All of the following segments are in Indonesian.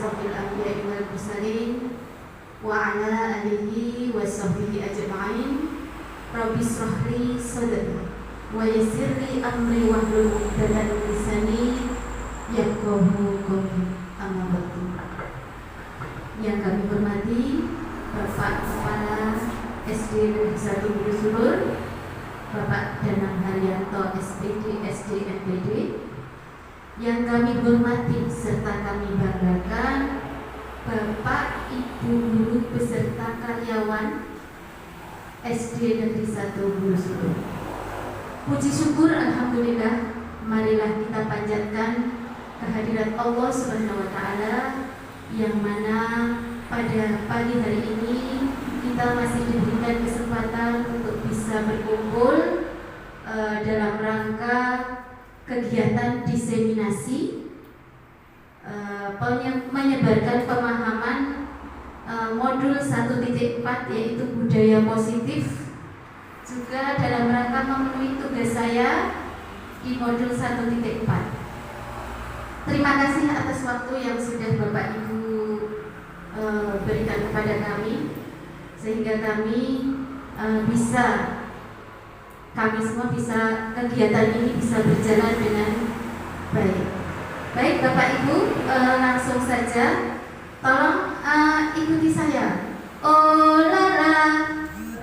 asrofil anbiya'i wal mursalin wa ala alihi wa sahbihi ajma'in. Rabbi shrah li sadri wa yassir li amri wahlul 'uqdatam min lisani yafqahu qawli. Amma ba'du. Yang kami hormati Bapak Kepala SD Negeri 1 Bulu Sulur, Bapak Danang Haryanto SPD SD MPD. Yang kami hormati serta kami banggakan Bapak Ibu guru beserta karyawan SD Negeri 1 Bulu Sulur. Puji syukur alhamdulillah, marilah kita panjatkan kehadirat Allah Subhanahu wa taala yang mana pada pagi hari ini kita masih diberikan kesempatan untuk bisa berkumpul dalam rangka kegiatan diseminasi menyebarkan pemahaman modul 1.4 yaitu budaya positif, juga dalam rangka memenuhi tugas saya di modul 1.4. Terima kasih atas waktu yang sudah Bapak Ibu berikan kepada kami sehingga kami semua bisa kegiatan ini bisa berjalan dengan baik. Baik Bapak Ibu, langsung saja tolong ikuti saya. Oh lala,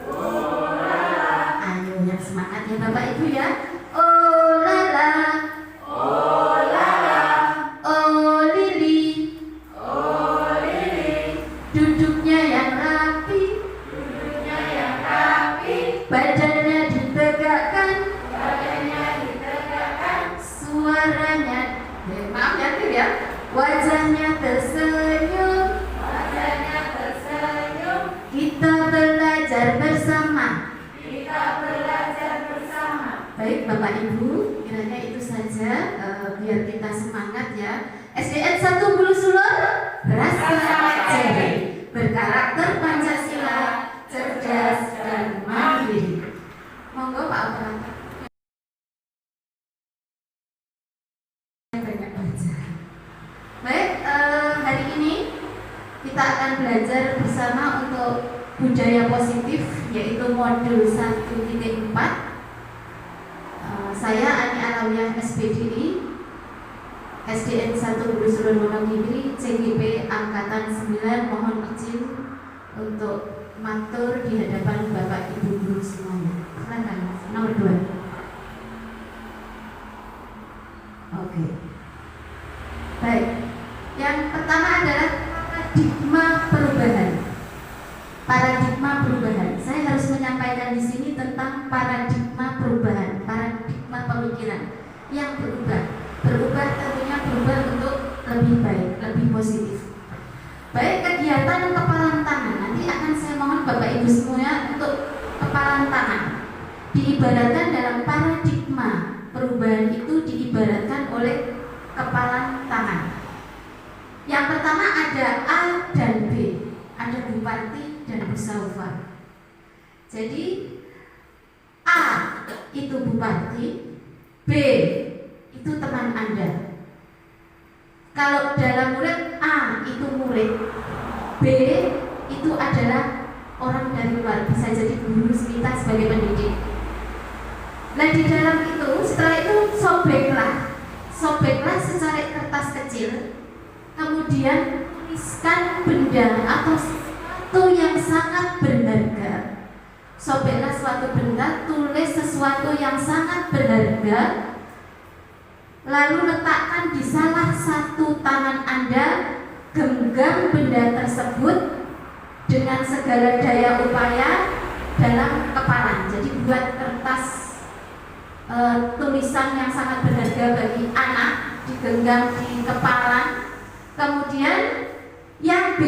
oh lala. Ayo yang semangat ya Bapak Ibu ya. Oh lala, oh lala, oh lili, oh lili. Duduknya yang rapi, duduknya yang rapi. Badannya ditegakkan, badannya ditegakkan. Suaranya, maaf ya, wajahnya tersenyum, wajahnya tersenyum. Kita belajar bersama, kita belajar bersama. Baik Bapak Ibu, kiranya itu saja biar kita semangat ya. SDN 1 Bulu Sulur, rasa jadi berkarakter Pancasila, cerdas dan mandiri. Monggo Pak Operator. Banyak baca. Baik, hari ini kita akan belajar bersama untuk budaya positif yaitu modul 1.4. Saya Ani Alawiyah SPDI SDN 1 Bulu Sulur Wonogiri CGP Angkatan 9. Mohon izin untuk matur di hadapan Bapak Ibu guru semuanya. Silakan nomor 2. Oke. Baik. Yang pertama adalah paradigma perubahan. Paradigma perubahan. Saya harus menyampaikan di sini tentang paradigma perubahan, paradigma pemikiran yang berubah. Berubah tentunya berubah untuk lebih baik, lebih positif. Baik, kegiatan kepalan tangan. Nanti akan saya mohon Bapak Ibu semuanya untuk kepalan tangan. Diibaratkan dalam paradigma perubahan itu diibaratkan oleh kepalan tangan. Yang pertama ada A dan B, ada Bupati dan Musyawarah. Jadi A itu Bupati, B itu teman Anda. Kalau dalam murid A itu murid, B itu adalah orang dari luar, bisa jadi guru kita sebagai pendidik. Nah di dalam itu, setelah itu sobeklah secari kertas kecil, kemudian tuliskan benda atau sesuatu yang sangat berharga. Sobeklah suatu benda, tulis sesuatu yang sangat berharga, lalu letakkan di salah satu tangan Anda, genggam benda tersebut dengan segala daya upaya dalam kepalan. Jadi buat kertas tulisan yang sangat berharga bagi anak, digenggam di kepalan. Kemudian yang B,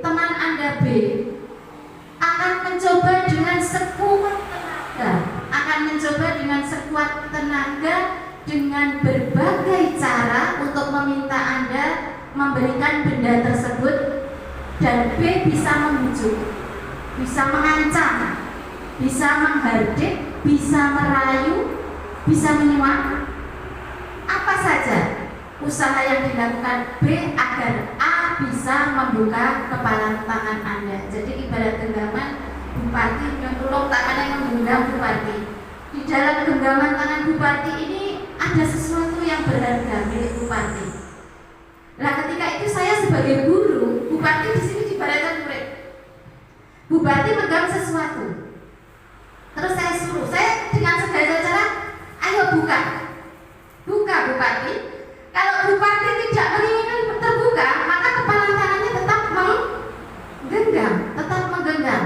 teman Anda B akan mencoba dengan sekuat tenaga dengan berbagai cara untuk meminta Anda memberikan benda tersebut, dan B bisa membujuk, bisa mengancam, bisa menghardik, bisa merayu, bisa menyuap. Apa saja usaha yang dilakukan B agar A bisa bisa membuka kepala tangan Anda. Jadi ibarat genggaman bupati nyemplung tangannya menggenggam bupati. Di dalam genggaman tangan bupati ini ada sesuatu yang berharga milik bupati. Nah, ketika itu saya sebagai guru, bupati di sini diibaratkan murid. Bupati megang sesuatu. Terus saya suruh, saya dengan segala cara, ayo buka. Buka bupati. Kalau bupati tidak menginginkan terbuka, maka kepala tangannya tetap menggenggam, tetap menggenggam.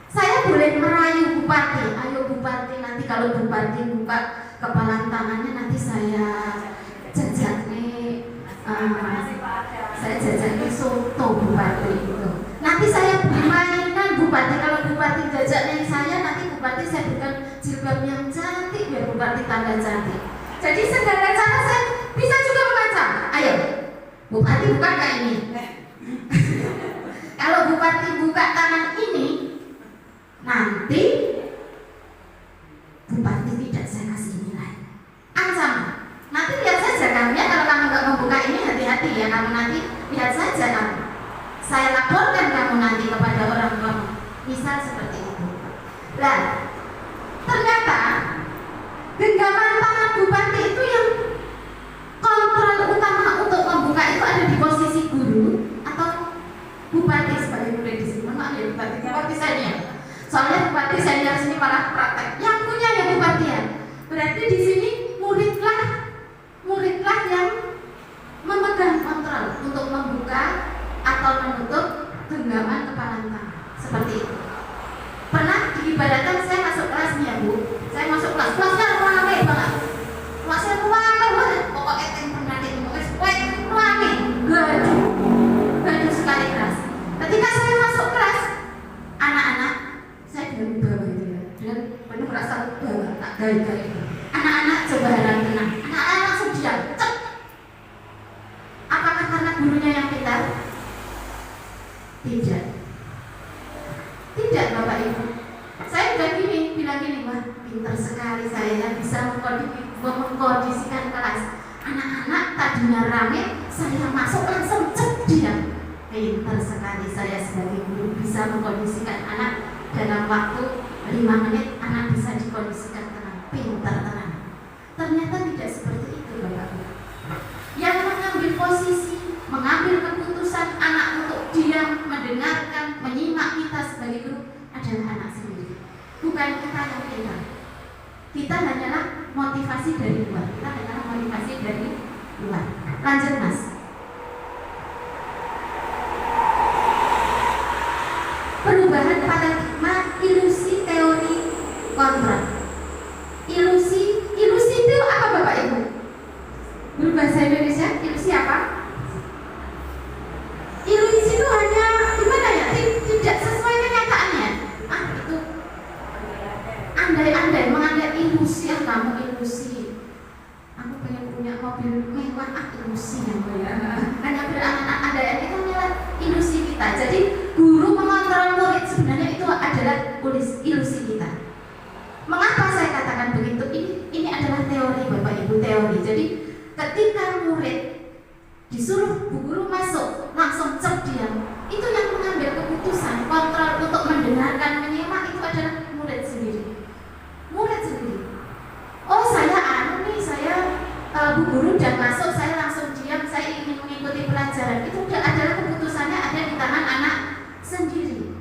Saya boleh merayu bupati, ayo bupati, nanti kalau bupati buka kepala tangannya nanti saya jajaki soto bupati itu. Nanti saya beri mainan bupati, kalau bupati jajaknya saya, nanti bupati saya berikan jilbab yang cantik biar bupati tambah cantik. Jadi segala cara saya bisa juga memacam. Ayo, bupati buka kayak ini. Kalau bupati buka tangan ini, nanti bupati tidak saya kasih nilai. Ancaman. Nanti lihat saja kamu ya, kalau kamu nggak membuka ini hati-hati ya, kamu nanti lihat saja kamu. Saya laporkan kamu nanti kepada orang tuamu. Misal seperti itu. Nah, ternyata genggaman tangan bupati itu yang kontrol utama untuk membuka itu ada di posisi guru atau bupati sebagai murid di sini. Maaf ya bupati senior. Soalnya bupati senior sini malah praktek. Yang punya ya bupati ya. Berarti di sini muridlah yang memegang kontrol untuk membuka atau menutup genggaman kepala tangan seperti itu. Pernah diibaratkan saya masuk kelasnya Bu, saya masuk kelasnya rame banget, kelasnya rame banget, pokoknya rame, gaduh sekali kelas. Ketika saya masuk kelas, anak-anak saya dengan bawah itu ya, dengan penuh rasa bawah, tak gaya-gaya. Anak-anak coba harap tenang, anak-anak langsung diam, cek. Apakah karena gurunya yang pintar? Tidak. Tidak Bapak Ibu. Saya udah bilang gini, wah pintar sekali saya bisa mengkondisikan kelas. Anak-anak tadinya rame, saya masuk langsung cek diam. Pintar sekali saya sebagai guru bisa mengkondisikan anak dalam waktu 5 menit anak bisa dikondisikan tenang, pintar tenang. Ternyata tidak seperti itu Bapak Ibu. Yang mengambil posisi, mengambil keputusan anak untuk diam, mendengarkan, menyimak kita sebagai guru adalah anak sendiri. Bukan kita yang pintar. Kita hanyalah motivasi dari luar. Lanjut Mas. Perubahan paradigma ilusi teori kontrak. Ilusi itu apa Bapak Ibu? Berbahasa Indonesia, ilusi apa? Ilusi itu hanya gimana ya? Tidak sesuai kenyataannya. Itu andai-andai mengandai ilusi, kamu ilusi. Aku pengen punya mobil mewah, ilusi ya. Hanya berandai-andai itu adalah ilusi kita. Jadi guru mengontrol murid sebenarnya itu adalah ilusi kita. Mengapa saya katakan begitu? Ini adalah teori Bapak Ibu, teori. Jadi ketika murid disuruh bu guru masuk langsung cek diam, itu yang mengambil keputusan kontrol untuk mendengarkan, menyimak itu adalah murid sendiri. Oh saya bu guru udah masuk, saya langsung diam, saya ingin mengikuti pelajaran. Itu adalah keputusannya ada di tangan anak sendiri.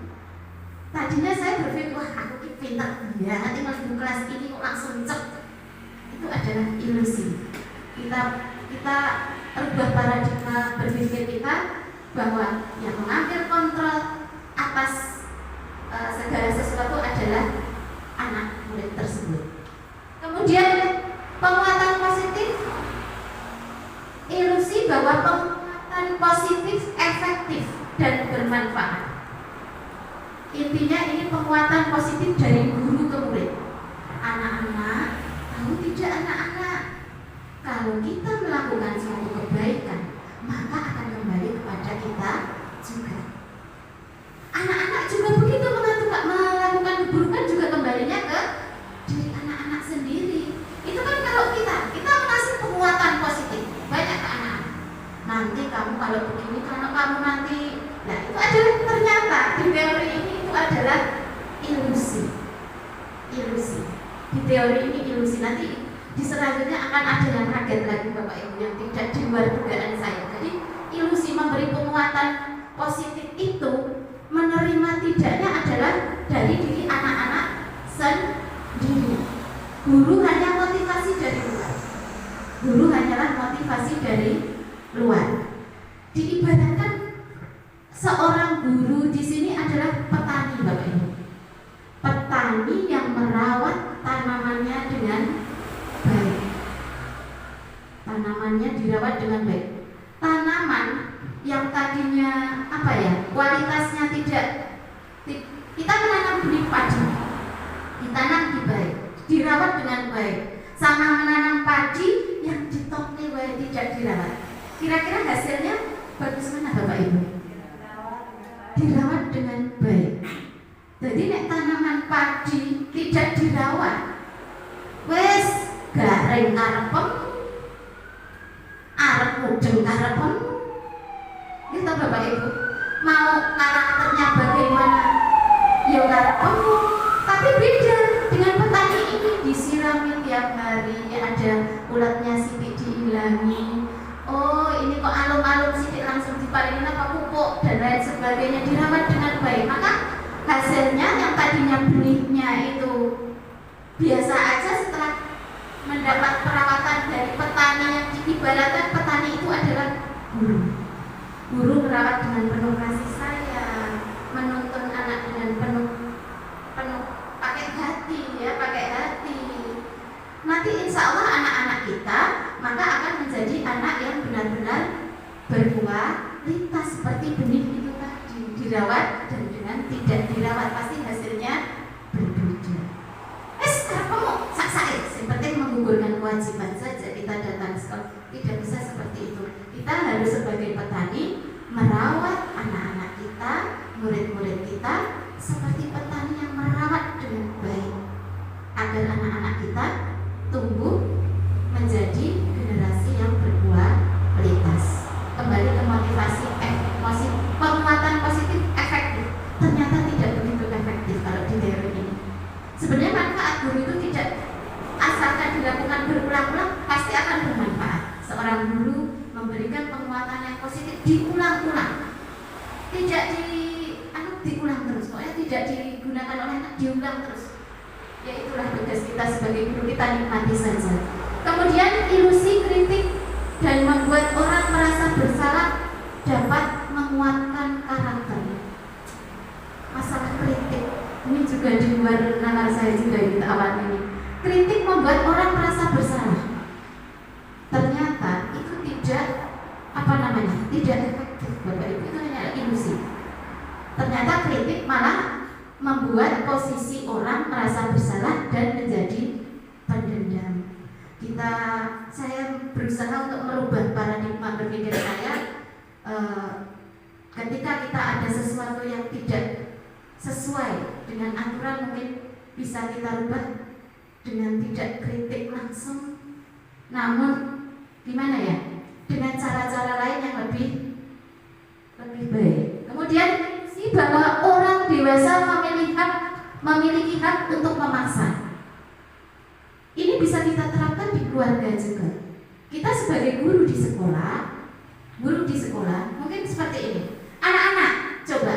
Tadinya saya berpikir, wah aku pintar ya, nanti masuk kelas ini kok langsung cek. Itu adalah ilusi. Kita rubah paradigma berpikir kita bahwa yang mengambil kontrol atas segala sesuatu adalah anak murid tersebut. Kemudian penguatan positif, ilusi bahwa penguatan positif efektif dan bermanfaat. Intinya ini penguatan positif dari guru ke murid. Anak-anak, tahu tidak anak-anak, kalau kita melakukan suatu kebaikan, maka akan kembali kepada kita juga. Anak-anak juga begitu melakukan keburukan juga kembalinya ke diri anak-anak sendiri. Itu kan kalau kita mengasih penguatan positif banyak ke anak-anak. Nah nanti kamu kalau begini, kalau kamu nanti, nah itu adalah ternyata di teori ini itu adalah ilusi. Di teori ini ilusi. Nanti di selanjutnya akan ada yang kaget lagi Bapak Ibu yang tidak di luar dugaan saya. Jadi ilusi memberi penguatan positif itu menerima tidaknya adalah dari diri anak-anak sendiri. Guru hanya motivasi dari luar. Guru hanyalah motivasi dari luar. Diibaratkan seorang guru di sini adalah petani Bapak Ibu. Petani yang merawat tanamannya dengan baik. Tanamannya dirawat dengan baik. Tanaman yang tadinya kualitasnya tidak, kita menanam benih padi, ditanam di baik, dirawat dengan baik, sama menanam padi yang ditopli tidak dirawat. Kira-kira hasilnya bagus mana Bapak Ibu? Dirawat dengan baik. Jadi nek tanaman padi tidak dirawat, wes garing karepem, arep mudeng karepem. Gitu Bapak Ibu. Mau karakternya bagaimana? Ya karepem, tapi beda dengan petani ini, disirami tiap hari, ada ulatnya sidik dihilangi. Oh ini kok alum-alum sidik langsung diparingin apa pupuk dan lain sebagainya, dirawat dengan baik. Maka hasilnya yang tadinya benihnya itu biasa aja, setelah mendapat perawatan dari petani yang diibaratkan petani itu adalah guru. Guru merawat dengan penuh kasih sayang, menuntun anak dengan penuh pakai hati. Nanti insya Allah anak-anak kita maka akan menjadi anak yang benar-benar berkualitas seperti benih itu tadi, dirawat dan dengan tidak dirawat pasti hasilnya berbeda. Kamu sak-sak, yang penting menggugurkan kewajiban saja kita datang sekolah, tidak bisa seperti itu. Kita harus sebagai petani merawat anak-anak kita, murid-murid kita seperti petani yang merawat dengan baik agar anak-anak kita tumbuh menjadi generasi yang berkualitas. Kembali ke motivasi penguatan positif efektif. Ternyata tidak begitu efektif kalau di teori ini. Sebenarnya manfaat guru itu tidak asalkan dilakukan berulang-ulang pasti akan bermanfaat. Seorang guru memberikan penguatan yang positif diulang-ulang, tidak diulang terus, pokoknya tidak digunakan oleh anak, diulang terus. Ya itulah tugas kita sebagai guru, kita nikmati saja. Kemudian ilusi kritik dan membuat orang merasa bersalah dapat menguatkan karakter. Masalah kritik ini juga di luar nalar saya juga di awal ini. Kritik membuat orang merasa bersalah. Ternyata itu tidak tidak efektif Bapak Ibu, itu hanya ilusi. Ternyata kritik malah membuat posisi orang merasa bersalah dan menjadi pendendam. Saya berusaha untuk merubah paradigma berpikir saya. Ketika kita ada sesuatu yang tidak sesuai dengan aturan, mungkin bisa kita rubah dengan tidak kritik langsung, namun gimana ya, dengan cara-cara lain yang lebih baik. Kemudian sih bahwa orang dewasa memiliki hak untuk memaksa. Ini bisa kita terapkan di keluarga juga. Kita sebagai guru di sekolah mungkin seperti ini. Anak-anak, coba.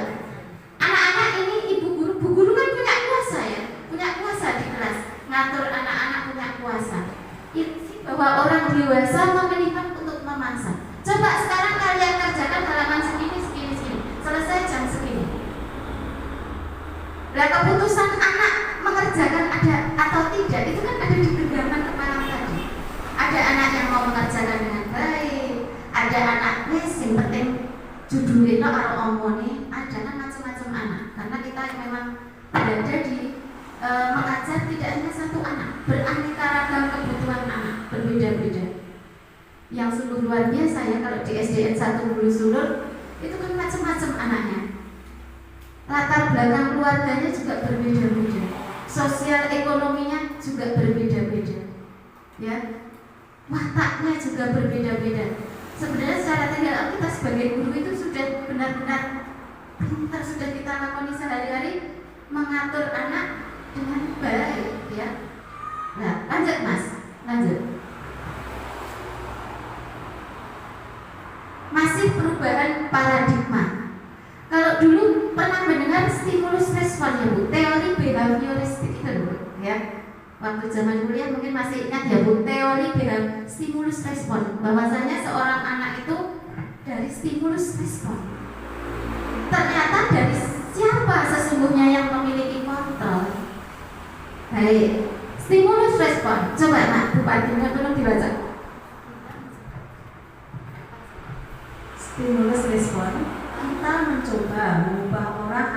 Anak-anak ini bu guru kan punya kuasa ya, punya kuasa di kelas, ngatur anak-anak punya kuasa. Ini sih bahwa orang dewasa memiliki hak untuk memaksa. Coba sekarang kalian kerjakan halaman segini, selesai jam segini. Lah keputusan anak mengerjakan ada atau tidak itu kan ada di genggaman kepala tadi. Ada anak yang mau mengerjakan dengan baik, ada anak yang penting judulnya atau omone, ada kan macam-macam anak. Karena kita memang berada di mengajar tidak hanya satu anak, beraneka ragam kebutuhan anak, berbeda-beda. Yang sungguh luar biasa ya kalau di SDN 1 Hulu Sulur itu kan macam-macam anaknya. Latar belakang keluarganya juga berbeda-beda, sosial ekonominya juga berbeda-beda, ya, wataknya juga berbeda-beda. Sebenarnya secara teorial kita sebagai guru itu sudah benar-benar pintar, sudah kita lakoni sehari-hari mengatur anak dengan baik, ya. Nah, lanjut Mas, lanjut. Masih perubahan paradigma. Kalau dulu pernah mendengar stimulus respon ya Bu, teori behavioristik itu Bu, ya. Waktu zaman kuliah mungkin masih ingat ya Bu, teori stimulus respon. Bahwasanya seorang anak itu dari stimulus respon. Ternyata dari siapa sesungguhnya yang memiliki kontrol? Baik, stimulus respon. Coba Nak, Bupati tolong dibaca. Stimulus respon, kita mencoba mengubah orang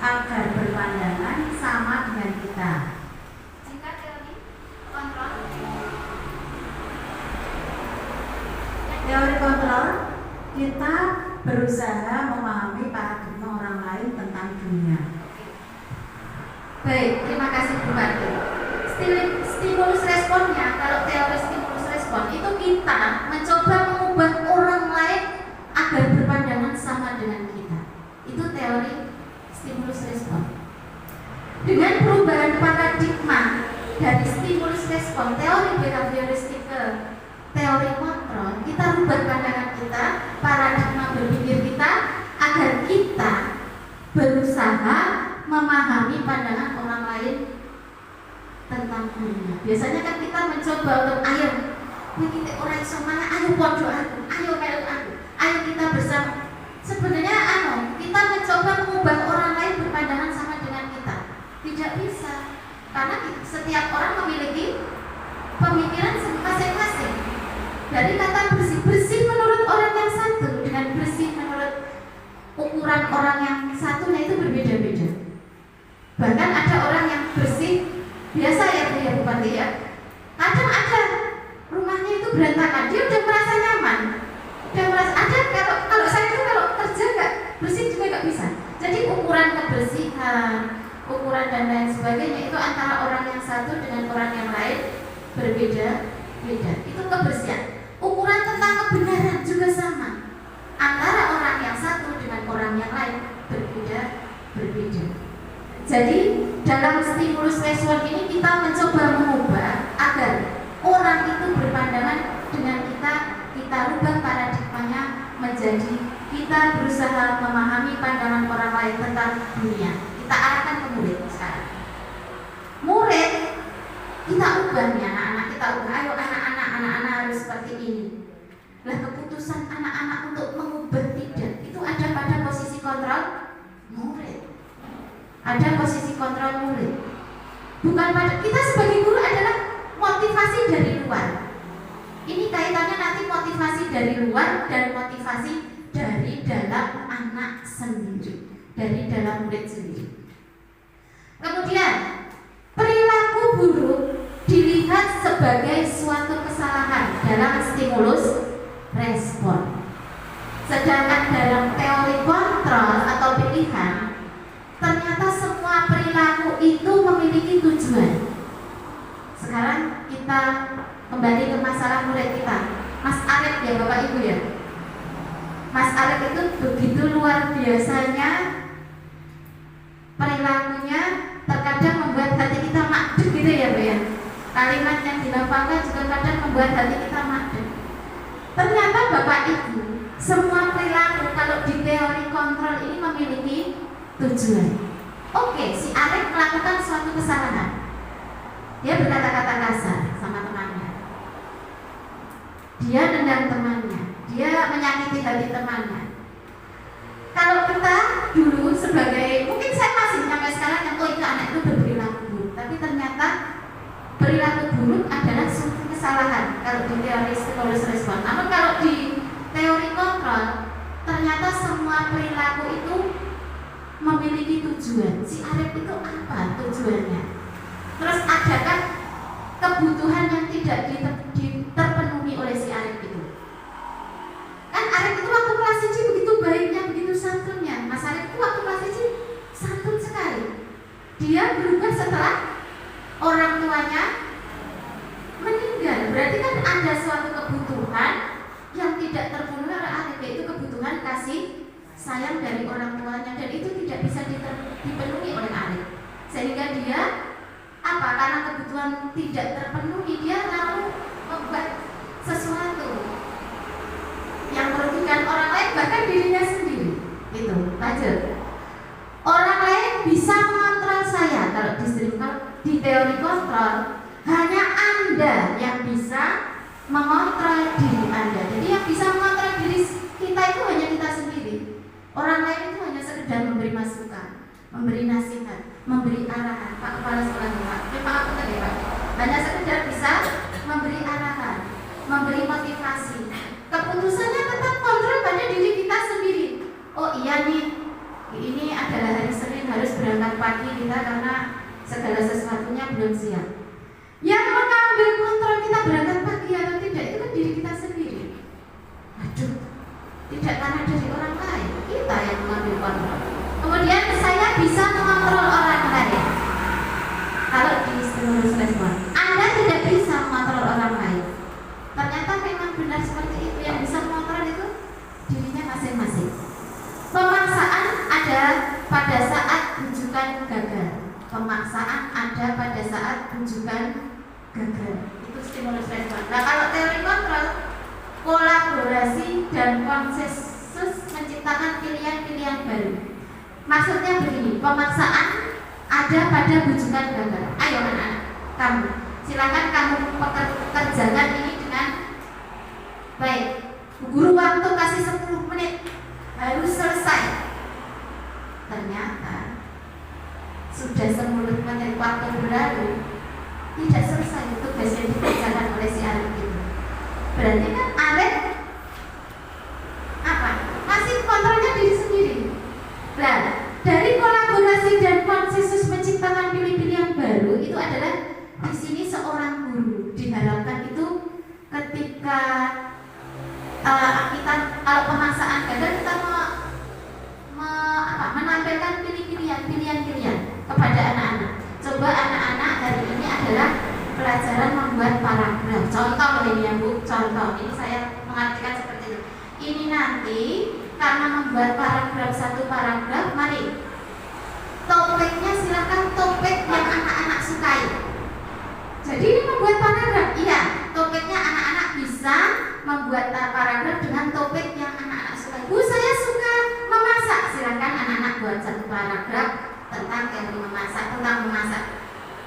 agar berpandangan sama dengan kita. Jika teori kontrol, Teori kontrol, kita berusaha memahami paradigma orang lain tentang dunia. baik, terima kasih Bupati. Stimulus responnya, kalau teori stimulus respon itu kita mencoba mengubah orang lain agar berpandangan sama dengan kita. Itu teori stimulus respon. Dengan perubahan paradigma dari stimulus respon, teori behavioristik ke teori kontrol, kita rubah pandangan kita, paradigma berpikir kita, agar kita berusaha memahami pandangan orang lain tentang dunia. Biasanya kan kita mencoba untuk ayo kita orang semuanya, ayo podo aku, ayo melu aku, ayo kita bersama. Sebenarnya kita mencoba mengubah orang lain berpandangan sama dengan kita. Tidak bisa, karena setiap orang memiliki pemikiran masing-masing. Dari kata bersih menurut orang yang satu dengan bersih menurut ukuran orang yang satunya itu berbeda-beda. Bahkan ada orang yang bersih biasa ya Bu ya Bupati ya. Kadang ada rumahnya itu berantakan, dia udah merasa nyaman. Udah merasa ada kalau saya itu kalau kerja nggak bersih juga nggak bisa. Jadi ukuran kebersihan, ukuran dan lain sebagainya itu antara orang yang satu dengan orang yang lain berbeda-beda. Itu kebersihan. Ukuran tentang kebenaran juga sama. Antara orang yang satu dengan orang yang lain berbeda. Jadi dalam stimulus respon ini kita mencoba mengubah agar orang itu berpandangan dengan kita rubah paradigmanya menjadi kita berusaha memahami pandangan orang lain tentang dunia. Kita arahkan ke murid sekarang. Murid kita ubah nih anak-anak, kita ubah. Ayo anak-anak harus seperti ini. Lah keputusan anak-anak untuk mengubah tidak, itu ada pada posisi kontrol murid. Ada posisi kontrol murid. Bukan pada kita sebagai guru adalah motivasi dari luar. Ini kaitannya nanti motivasi dari luar dan motivasi dari dalam anak sendiri, dari dalam murid sendiri. Kemudian perilaku buruk dilihat sebagai suatu kesalahan dalam stimulus respon. Sedangkan dalam teori kontrol atau pilihan, ternyata semua perilaku itu memiliki tujuan. Sekarang kita kembali ke masalah murid kita, Mas Arif ya Bapak Ibu ya. Mas Arif itu begitu luar biasanya perilakunya, terkadang membuat hati kita makduk gitu ya Bu ya. Kalimat yang dilafalkan juga kadang membuat hati kita makduk. Ternyata Bapak Ibu, semua perilaku kalau di teori kontrol ini memiliki tujuan. Oke, si Arif melakukan suatu kesalahan. Dia berkata-kata kasar sama temannya. Dia nendang temannya. Dia menyakiti hati temannya. Kalau kita dulu sebagai, mungkin saya masih sampai sekarang yang itu anak itu berperilaku buruk, tapi ternyata perilaku buruk adalah suatu kesalahan kalau di teori stimulus respon. Namun kalau di teori kontrol, ternyata semua perilaku itu memiliki tujuan. Si Arif itu apa tujuannya? Terus adakah kebutuhan yang tidak terpenuhi oleh si Arif itu? Kan Arif itu waktu kelas 1 begitu baiknya, begitu santunnya. Mas Arif itu waktu kelas 1 santun sekali. Dia berubah setelah orang tuanya meninggal. Berarti kan ada suatu kebutuhan yang sayang dari orang tuanya, dan itu tidak bisa dipenuhi oleh Arif, sehingga dia karena kebutuhan tidak terpenuhi, dia lalu membuat sesuatu yang merugikan orang lain, bahkan dirinya sendiri. Itu lanjut. Orang lain bisa mengontrol saya. Kalau di teori kontrol, hanya Anda yang bisa mengontrol diri Anda. Jadi yang bisa mengontrol diri kita itu hanya kita sendiri. Orang lain itu hanya sekedar memberi masukan, memberi nasihat, memberi arahan. Pak Kepala Sekolah Pak aku tadi Pak, hanya sekedar bisa memberi arahan, memberi motivasi. Keputusannya tetap kontrol pada diri kita sendiri. Oh iya nih, ini adalah hari Senin, harus berangkat pagi kita karena segala sesuatunya belum siap. Yang mengambil kontrol kita berangkat pagi atau tidak itu kan diri kita sendiri. Aduh, tidak karena dari orang lain, kita yang mengambil kontrol. Kemudian saya bisa mengontrol orang lain. Kalau di stimulus respon, Anda tidak bisa mengontrol orang lain. Ternyata memang benar seperti itu. Yang bisa mengontrol itu dirinya masing-masing. Pemaksaan ada pada saat rujukan gagal. Pemaksaan ada pada saat rujukan gagal. Itu stimulus respon. Nah, kalau teori kontrol, kolaborasi dan konsensus menciptakan pilihan-pilihan baru. Maksudnya begini, pemaksaan ada pada rujukan gagal. Ayo anak-anak, kamu silakan kamu kerjakan ini dengan baik. Guru waktu kasih 10 menit, harus selesai. Ternyata sudah 10 menit waktu berlalu, tidak selesai tugas yang dikerjakan oleh si Arif itu. Berarti kan Arif masih kontrolnya diri sendiri. Nah, dari kolaborasi dan konsensus menciptakan pilihan baru itu adalah di sini seorang guru diharapkan itu ketika kita kalau pemaksaan gagal, kita menampilkan pilihan kepada anak-anak. Coba anak-anak, hari ini adalah pelajaran membuat paragraf. Contoh ini ya Bu, contoh ini saya mengartikan seperti itu. Ini nanti karena membuat paragraf, satu paragraf, mari topiknya silakan topik yang anak-anak sukai. Jadi ini membuat paragraf, iya, topiknya anak-anak bisa membuat paragraf dengan topik yang anak-anak sukai. Bu, saya suka memasak, silakan anak-anak buat satu paragraf tentang teori memasak, tentang memasak.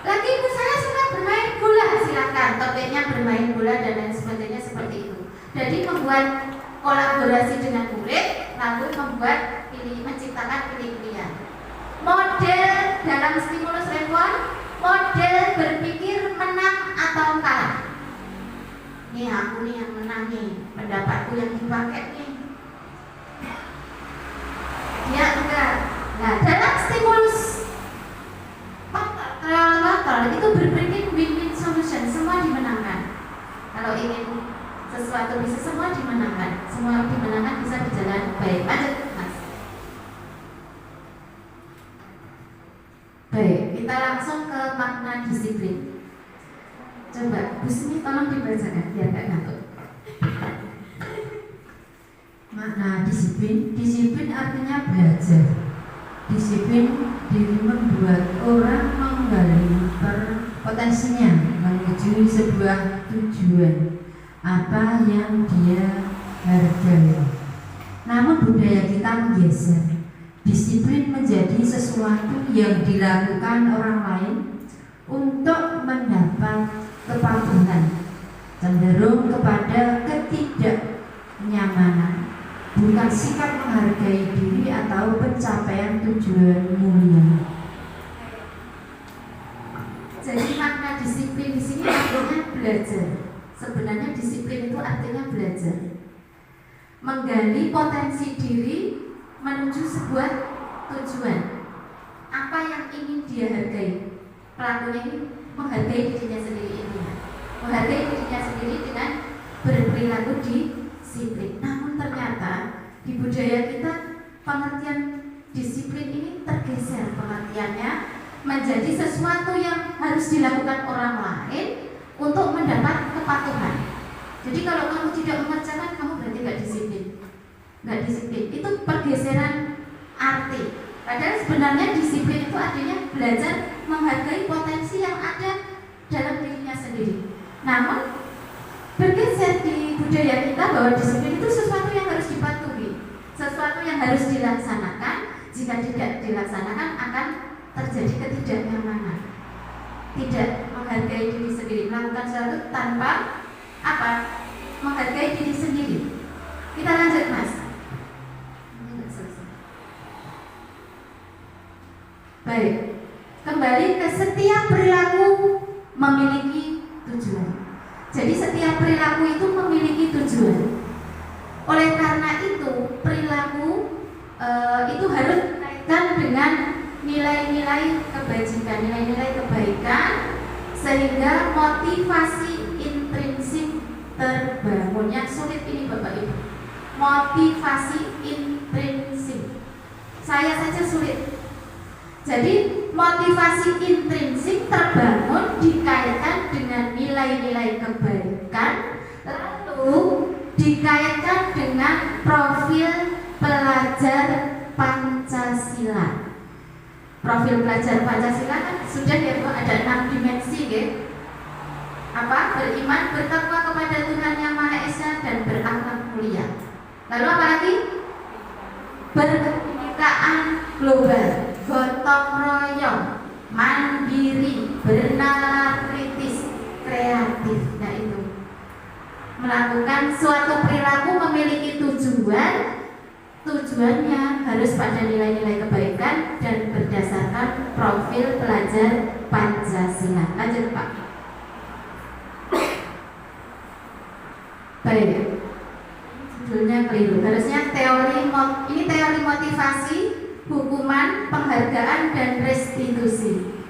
Lagi Bu, saya suka bermain bola, silakan topiknya bermain bola dan lain sebagainya seperti itu. Jadi membuat kolaborasi dengan murid, lalu membuat menciptakan pilihan. Model dalam stimulus respon, model berpikir menang atau kalah. Nih aku nih yang menang nih, pendapatku yang dipakai nih. Dia enggak. Nah, dalam stimulus kontrol itu berpikir win-win solution, semua dimenangkan. Kalau ingin sesuatu bisa semua dimenangkan, semua dimenangkan bisa berjalan baik. Lanjut Mas. Baik, kita langsung ke makna disiplin. Coba Bu Sumi tolong dibacakan biar gak ngantuk. Makna disiplin, disiplin artinya belajar. Disiplin diri membuat orang menggali potensinya menuju sebuah tujuan apa yang dia hargai. Namun budaya kita menggeser. Disiplin menjadi sesuatu yang dilakukan orang lain untuk mendapat kepatuhan, cenderung kepada ketidaknyamanan, bukan sikap menghargai diri atau pencapaian tujuan mulia. Jadi makna disiplin di sini artinya belajar. Sebenarnya disiplin itu artinya belajar, menggali potensi diri menuju sebuah tujuan. Apa yang ingin dia hargai? Pelakunya ini menghargai dirinya sendiri, menghargai dirinya sendiri dengan berperilaku disiplin. Namun ternyata di budaya kita pengertian disiplin ini tergeser pengertiannya menjadi sesuatu yang harus dilakukan orang lain untuk mendapat kepatuhan. Jadi kalau kamu tidak mengerjakan, kamu berarti tidak disiplin. nggak disiplin. Itu pergeseran arti. Padahal sebenarnya disiplin itu artinya belajar menghargai potensi yang ada dalam dirinya sendiri. Namun bergeser di budaya kita bahwa disiplin itu sesuatu yang harus dipatuhi, sesuatu yang harus dilaksanakan. Jika tidak dilaksanakan akan terjadi ketidaknyamanan, tidak menghargai diri sendiri, melakukan sesuatu tanpa apa? Menghargai diri sendiri. Kita lanjut, Mas. Ini nggak selesai. Baik, kembali ke setiap perilaku memiliki tujuan. Jadi setiap perilaku itu memiliki tujuan. Oleh karena itu perilaku itu harus dikaitkan dengan nilai-nilai kebajikan, nilai-nilai kebaikan, sehingga motivasi intrinsik terbangun. Yang sulit ini Bapak Ibu, motivasi intrinsik. Saya saja sulit. Jadi motivasi intrinsik terbangun dikaitkan dengan nilai-nilai kebaikan, lalu dikaitkan dengan profil pelajar Pancasila. Profil pelajar Pancasila kan sudah ya Bu, ada 6 dimensi ya. Apa? Beriman, bertakwa kepada Tuhan Yang Maha Esa dan berakhlak mulia. Lalu apa lagi? Berkebinekaan global, gotong royong, mandiri, bernalar kritis, kreatif. Nah itu melakukan suatu perilaku memiliki tujuan. Tujuannya harus pada nilai-nilai kebaikan dan berdasarkan profil pelajar Pancasila. Lanjut Pak. Baik, judulnya keliru. Harusnya ini teori motivasi, hukuman, penghargaan, dan restitusi.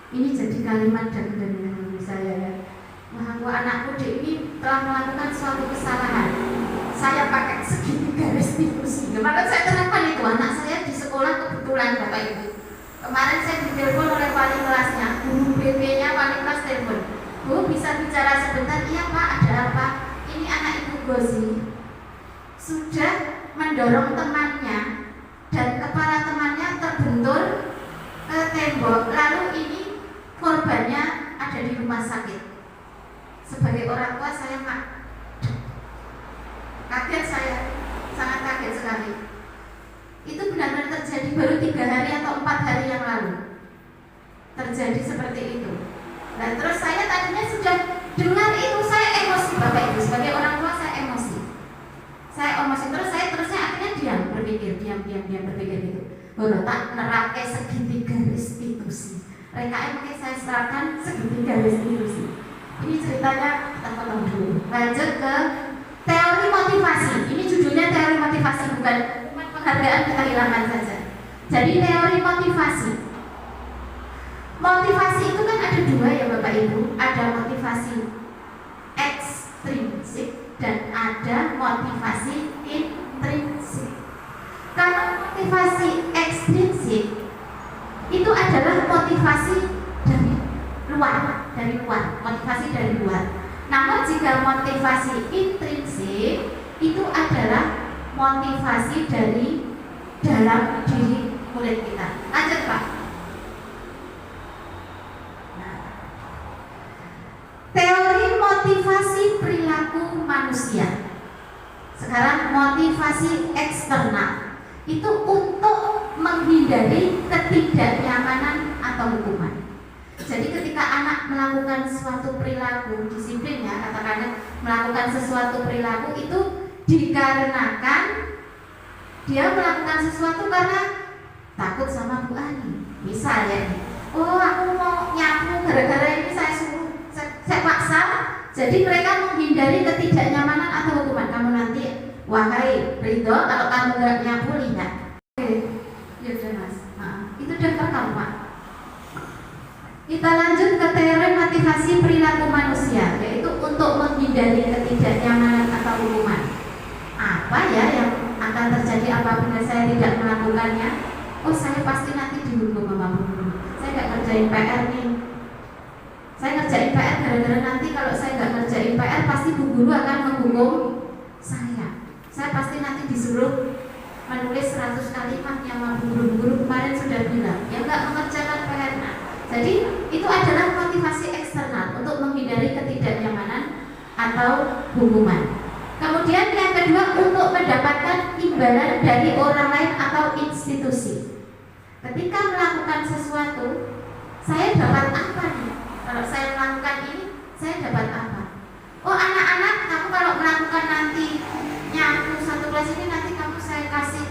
Ini jadi kalimat dan menurut saya ya. Wah, anakku ini telah melakukan suatu kesalahan. Saya pakai segitiga restitusi. Kemarin saya terapkan itu, anak saya di sekolah kebetulan Bapak Ibu. Kemarin saya ditelepon oleh wali kelasnya, guru BP-nya wali kelas telepon. Bu, bisa bicara sebentar? Iya Pak, ada apa? Ini anak Ibu Gozi sudah mendorong temannya dan kepala temannya terbentur ke tembok. Lalu ini korbannya ada di rumah sakit. Sebagai orang tua saya kaget, saya sangat kaget sekali. Itu benar-benar terjadi baru 3 hari atau 4 hari yang lalu. Terjadi seperti itu. Dan terus saya tadinya sudah dengar itu, saya emosi Bapak Ibu. Sebagai orang tua saya emosi. Terus saya terusnya akhirnya diam berpikir gitu. Baru tak nerake segitiga restitusi. RKM mungkin saya serahkan segitiga restitusi. Ini ceritanya kita potong dulu. Lanjut ke teori motivasi. Ini judulnya teori motivasi, bukan penghargaan, kita hilangkan saja. Jadi teori motivasi. Motivasi itu kan ada 2 ya Bapak Ibu. Ada motivasi ekstrinsik dan ada motivasi intrinsik. Kalau motivasi ekstrinsik itu adalah motivasi dari luar, motivasi dari luar. Namun jika motivasi intrinsik itu adalah motivasi dari dalam diri murid kita. Lanjut Pak. Nah, teori motivasi perilaku manusia. Sekarang motivasi eksternal itu untuk menghindari ketidaknyamanan atau hukuman. Jadi ketika anak melakukan suatu perilaku disiplin ya, katakanlah melakukan sesuatu perilaku itu dikarenakan dia melakukan sesuatu karena takut sama Bu Ani. Misalnya, oh aku mau nyapu gara-gara ini saya paksa. Jadi mereka menghindari ketidaknyamanan atau hukuman. Kamu nanti, wahai Ridho, kalau kamu nggak nyapu lihat. Oke, ya udah Mas. Itu udah terekam Pak. Kita lanjut ke teori motivasi perilaku manusia, yaitu untuk menghindari ketidaknyamanan atau hukuman. Apa ya yang akan terjadi apabila saya tidak melakukannya? Oh, saya pasti nanti dihukum sama guru. Saya nggak ngerjain PR nih. Saya ngerjain PR gara-gara nanti kalau saya nggak ngerjain PR pasti bu guru akan menghukum saya. Saya pasti nanti disuruh menulis 100 kalimat yang guru-guru kemarin sudah bilang, yang nggak mengerjakan PR. Jadi itu adalah motivasi eksternal untuk menghindari ketidaknyamanan atau hukuman. Kemudian yang kedua, untuk mendapatkan imbalan dari orang lain atau institusi. Ketika melakukan sesuatu, saya dapat apa nih? Kalau saya melakukan ini, saya dapat apa? Oh, anak-anak, kamu kalau melakukan nanti nyapu satu kelas ini, nanti kamu saya kasih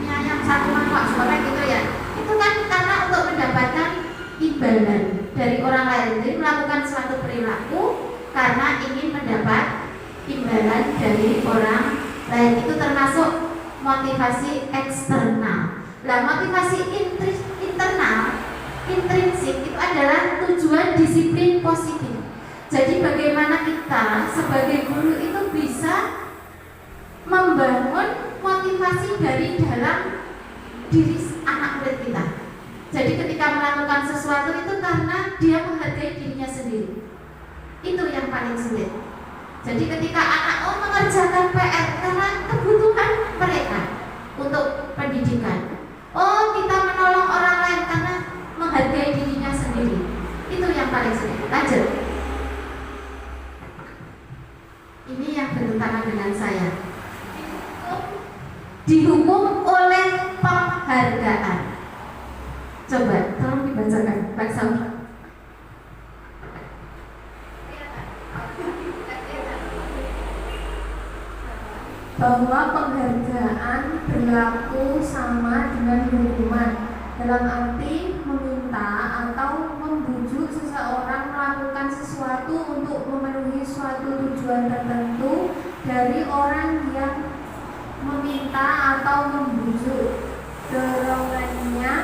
yang satu mangkok sore gitu ya. Itu kan karena untuk mendapatkan imbalan dari orang lain. Jadi melakukan suatu perilaku karena ingin mendapat imbalan dari orang lain, itu termasuk motivasi eksternal. Nah, motivasi internal, intrinsik, itu adalah tujuan disiplin positif. Jadi bagaimana kita sebagai guru itu bisa membangun motivasi dari dalam diri anak murid kita. Jadi ketika melakukan sesuatu itu karena dia menghargai dirinya sendiri. Itu yang paling sulit. Jadi ketika anak mengerjakan PR karena kebutuhan mereka untuk pendidikan. Oh, kita menolong orang lain karena menghargai dirinya sendiri. Itu yang paling sulit. Lanjut. Ini yang bertentangan dengan saya. Dihukum oleh penghargaan. Coba, tolong dibacakan, Pak Saud. Bahwa penghargaan berlaku sama dengan hukuman, dalam arti meminta atau membujuk seseorang melakukan sesuatu untuk memenuhi suatu tujuan tertentu dari orang yang meminta atau membujuk. Dorongannya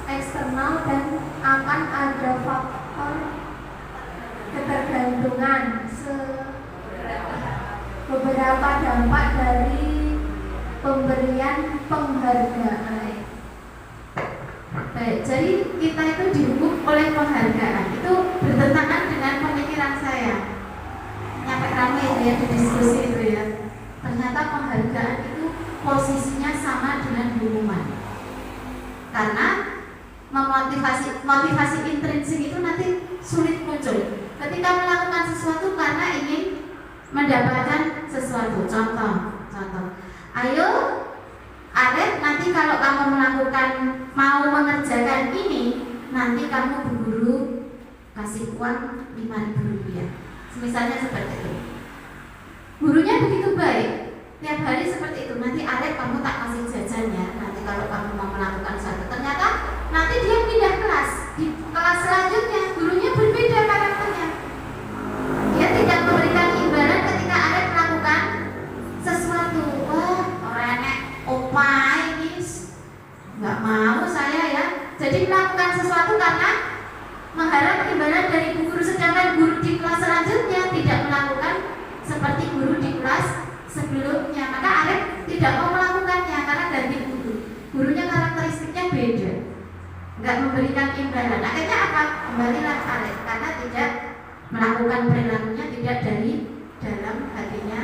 eksternal dan akan ada faktor ketergantungan. Beberapa dampak dari pemberian penghargaan. Baik, jadi kita itu dihukum oleh penghargaan. Itu bertentangan dengan pemikiran saya. Nyampe ramai itu ya di diskusi itu ya. Ternyata penghargaan itu posisinya sama dengan hukuman. Karena motivasi intrinsik itu nanti sulit muncul ketika melakukan sesuatu karena ingin mendapatkan sesuatu. Contoh. Ayo, Arif, nanti kalau kamu mau mengerjakan ini, nanti kamu Bu Guru kasih uang 5.000 rupiah. Misalnya seperti itu. Gurunya begitu baik, tiap hari seperti itu. Nanti Arif, kamu tak kasih jajan ya. Nanti kalau kamu mau melakukan sesuatu, ternyata nanti dia pindah kelas. Di kelas selanjutnya gurunya berbeda karakternya. Dia tidak memberikan imbalan ketika Arif melakukan sesuatu. Wah, orang opa ini nggak mau saya ya. Jadi melakukan sesuatu karena mengharap imbalan dari guru, sedangkan guru di kelas selanjutnya tidak melakukan seperti guru di kelas sebelumnya. Maka Arif tidak mau melakukannya karena ganti guru. Gurunya karakteristiknya beda, nggak memberikan imbalan. Akhirnya apa? Kembalilah Arif karena tidak melakukan perilakunya tidak dari dalam hatinya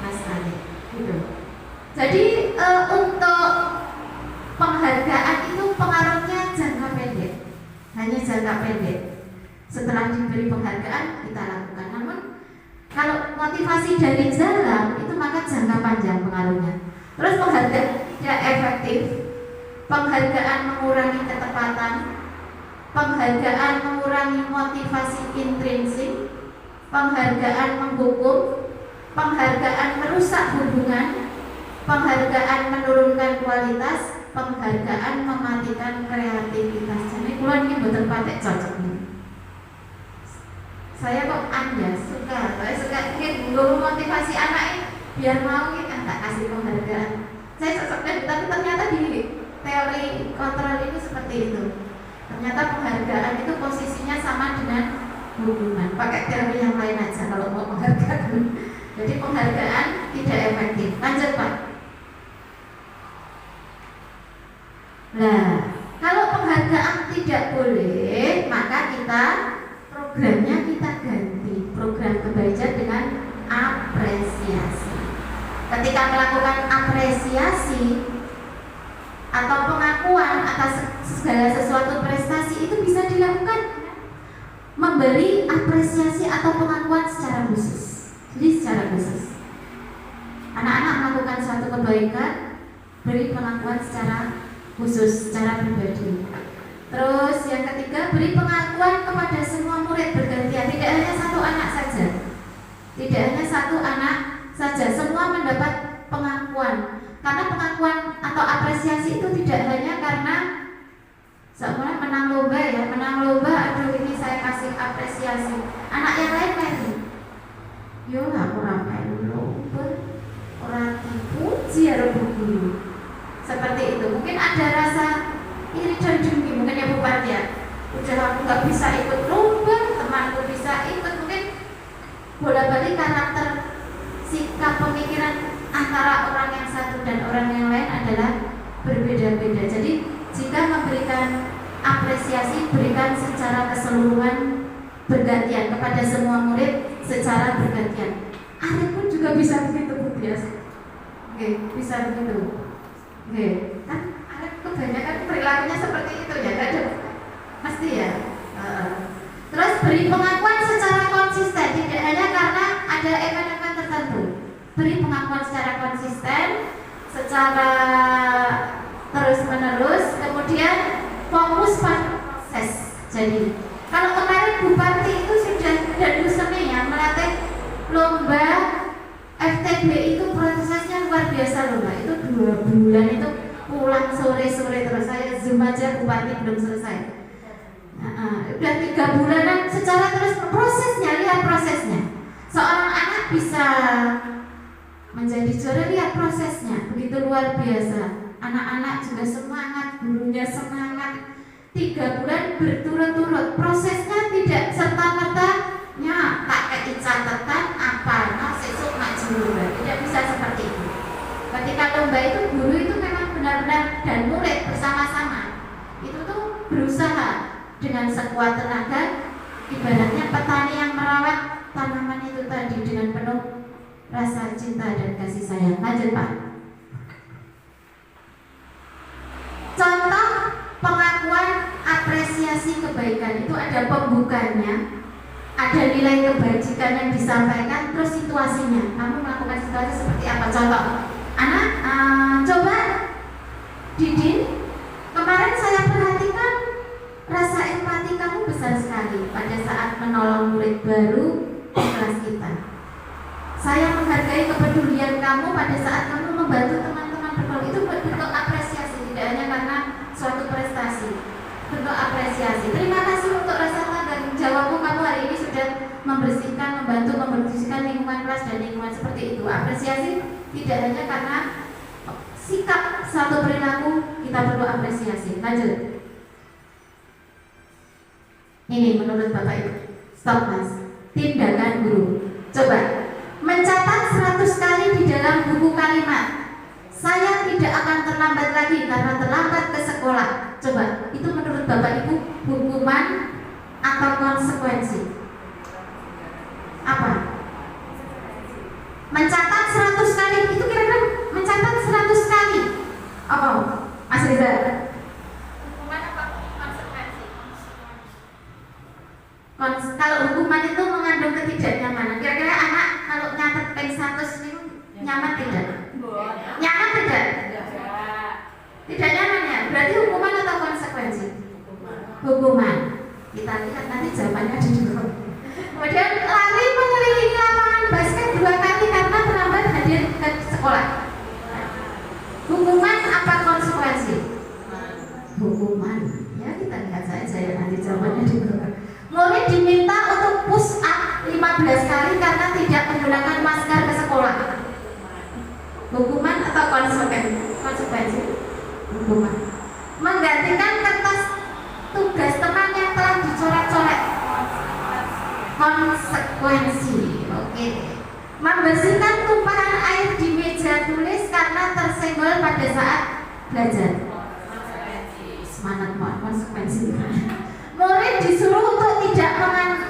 Mas Arif. Gitu. Jadi untuk penghargaan itu pengaruhnya jangka pendek, hanya jangka pendek. Setelah diberi penghargaan kita lakukan. Namun kalau motivasi dari dalam itu maka jangka panjang pengaruhnya. Terus penghargaan tidak efektif, penghargaan mengurangi ketepatan, penghargaan mengurangi motivasi intrinsik, penghargaan menghukum, penghargaan merusak hubungan, penghargaan menurunkan kualitas, penghargaan mematikan kreativitas. Jadi keluar ini betul patek cocok nih. Saya kok saya suka ingin motivasi anak ini biar mau kita tak kasih penghargaan. Saya cocoknya, tapi ternyata di teori kontrol ini seperti itu. Ternyata penghargaan itu posisinya sama dengan hukuman. Pakai teori yang lain aja kalau mau penghargaan. Jadi penghargaan tidak efektif. Lanjut Pak. Nah, kalau penghargaan tidak boleh, maka programnya kita ganti. Program kebajikan dengan apresiasi. ketika melakukan apresiasi atau pengakuan atas segala sesuatu prestasi itu bisa dilakukan memberi apresiasi atau pengakuan secara khusus. Jadi secara khusus anak-anak melakukan suatu kebaikan, beri pengakuan secara khusus, secara pribadi. Terus yang ketiga, beri pengakuan kepada semua murid bergantian, tidak hanya satu anak saja. Tidak hanya satu anak saja, semua mendapat pengakuan. Karena pengakuan atau apresiasi itu tidak hanya karena semuanya menang lomba ya, menang lomba, aduh ini saya kasih apresiasi. Anak yang lain lagi, yo aku ramai lomba, orang dipuji ya guru. Seperti itu. Mungkin ada rasa iri dan dengki, mungkin ya Bupati ya. Udah aku nggak bisa ikut lomba, temanku bisa ikut. Mungkin bola-balik karakter, sikap, pemikiran antara orang yang satu dan orang yang lain adalah berbeda-beda. Jadi jika memberikan apresiasi, berikan secara keseluruhan bergantian kepada semua murid secara bergantian. Arif pun juga bisa begitu Bu Bias. Oke, bisa begitu. Oke, kan Arif kebanyakan perilakunya seperti itu ya, nggak ada mesti ya. Terus beri pengakuan secara konsisten, tidak hanya karena ada event-event tertentu. Beri pengakuan secara konsisten, secara terus-menerus, kemudian fokus pada proses. Jadi, kalau kemarin Bupati itu sudah dan Seni ya melatih lomba FTB itu prosesnya luar biasa loh Mbak. Itu 2 bulan itu pulang sore-sore terus, saya zoom aja Bupati belum selesai. Udah 3 bulanan secara terus prosesnya, lihat prosesnya. Seorang anak bisa menjadi juara, lihat prosesnya, begitu luar biasa. Anak-anak juga semangat, gurunya semangat. 3 bulan berturut-turut, prosesnya tidak serta-merta tak kayak catatan apa, sesuk maju lomba, tidak bisa seperti itu. Ketika lomba itu guru itu memang benar-benar dan murid bersama-sama, itu tuh berusaha dengan sekuat tenaga, ibaratnya petani yang merawat tanaman itu tadi dengan penuh rasa cinta dan kasih sayang. Lanjut Pak. Contoh pengakuan apresiasi kebaikan itu ada pembukanya, ada nilai kebajikan yang disampaikan, terus situasinya. Kamu melakukan situasi seperti apa? Contoh, anak, coba Didin, kemarin saya perhatikan rasa empati kamu besar sekali pada saat menolong murid baru di kelas kita. Saya menghargai kepedulian kamu pada saat kamu membantu teman-teman berkelompok. Itu bentuk apresiasi, tidak hanya karena suatu prestasi, bentuk apresiasi. Terima kasih untuk rasa tanggung jawabmu, kamu hari ini sudah membantu membersihkan lingkungan kelas dan lingkungan seperti itu. Apresiasi tidak hanya karena sikap suatu perilaku, kita perlu apresiasi. Lanjut. Ini menurut Bapak Ibu. Stop Mas. Tindakan guru. Coba mencatat 100 kali di dalam buku kalimat. Saya tidak akan terlambat lagi karena terlambat ke sekolah. Coba, itu menurut Bapak Ibu hukuman atau konsekuensi? Apa? Mencatat 100 kali, itu kira-kira mencatat 100 kali. Apa? Mas Riza? Hukuman apa konsekuensi? Kalau hukuman itu mengandung ketidaknyamanan. Kira-kira anak kalau nyatet peng 100 itu nyaman tidak? Nyaman tidak? Tidak nyaman ya? Berarti hukuman atau konsekuensi? Hukuman. Kita lihat nanti jawabannya di dulu. Kemudian lari mengelilingi lapangan basket 2 kali karena terlambat hadir ke sekolah. Hukuman apa konsekuensi? Hukuman. Ya kita lihat saja ya nanti jawabannya di dulu. Murid diminta untuk push up 15 kali karena tidak menggunakan masker ke sekolah. Hukuman atau konsekuensi? Hukuman. Menggantikan kertas tugas teman yang telah dicoret-coret. Konsekuensi. Oke. Membersihkan tumpahan air di meja tulis karena tersenggol pada saat belajar. Semangat banget konsekuensi. Murid disuruh untuk tidak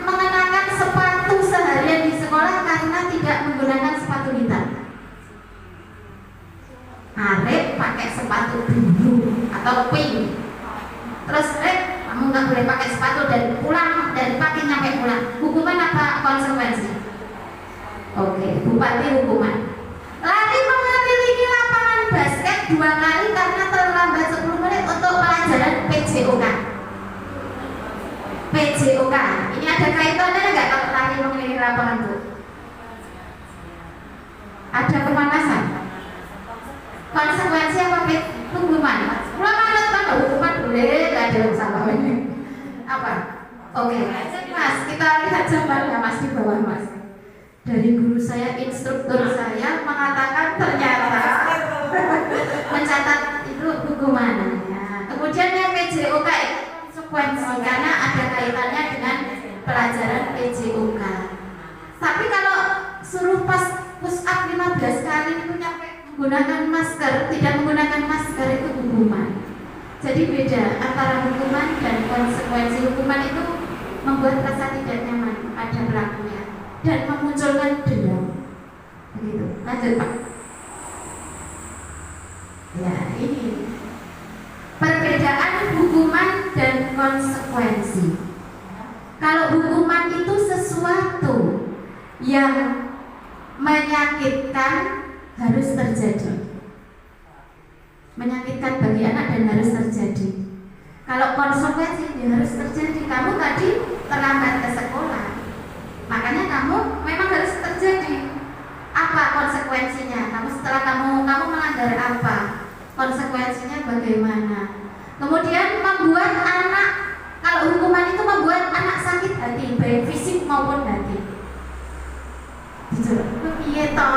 mengenakan sepatu seharian di sekolah karena tidak menggunakan sepatu hitam. atau pink. Terus kamu nggak boleh pakai sepatu dan pulang dari pagi nyampe pulang. Hukuman apa konsekuensi? Oke, bupati hukuman. Lari mengelilingi lapangan basket 2 kali karena terlambat 10 menit untuk pelajaran PJOK. PJOK. Ini ada kaitannya nggak kalau lari mengelilingi lapangan itu? Ada pemanasan. Konsekuensi apa? Hukuman. Pulang manut kan hukuman boleh, nggak ada masalah ini. Apa? Oke, Mas, kita lihat gambarnya Mas di bawah Mas. Dari guru saya, instruktur saya mengatakan ternyata mencatat itu hukumannya. Kemudian yang PJOK konsekuensi karena ada kaitannya dengan pelajaran PJOK. Tapi kalau suruh pas push up 15 kali itu nyampe menggunakan masker, tidak menggunakan masker itu hukuman. Jadi beda antara hukuman dan konsekuensi. Hukuman itu membuat rasa tidak nyaman pada pelakunya dan memunculkan dendam. Begitu. Lanjut Pak. Ya ini perbedaan hukuman dan konsekuensi. Kalau hukuman itu sesuatu yang menyakitkan harus terjadi, menyakitkan bagi anak dan harus terjadi. Kalau konsekuensi ya harus terjadi. Kamu tadi terlambat ke sekolah, makanya kamu memang harus terjadi. Apa konsekuensinya? Setelah kamu melanggar apa? Konsekuensinya bagaimana? Kemudian membuat anak, kalau hukuman itu membuat anak sakit hati, baik fisik maupun hati. Piye to,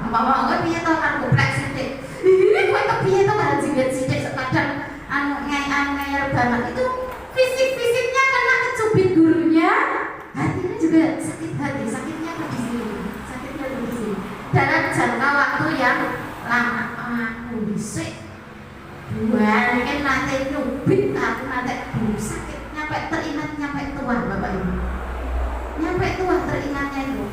mama piye to kan goblek sithik. Ini kowe kepiye to kan jiwet sithik sekadang ngeyel banget. Itu fisik-fisiknya kena kecubit gurunya, hatinya juga sakit hati. Sakitnya tuh di sini. Sakitnya tuh di sini. Dalam jangka waktu yang lama. Aku dhisik. Mungkin nanti nyubit aku nanti sakit nyampe teringat nyampe tua Bapak Ibu. Nyampe tua teringatnya itu.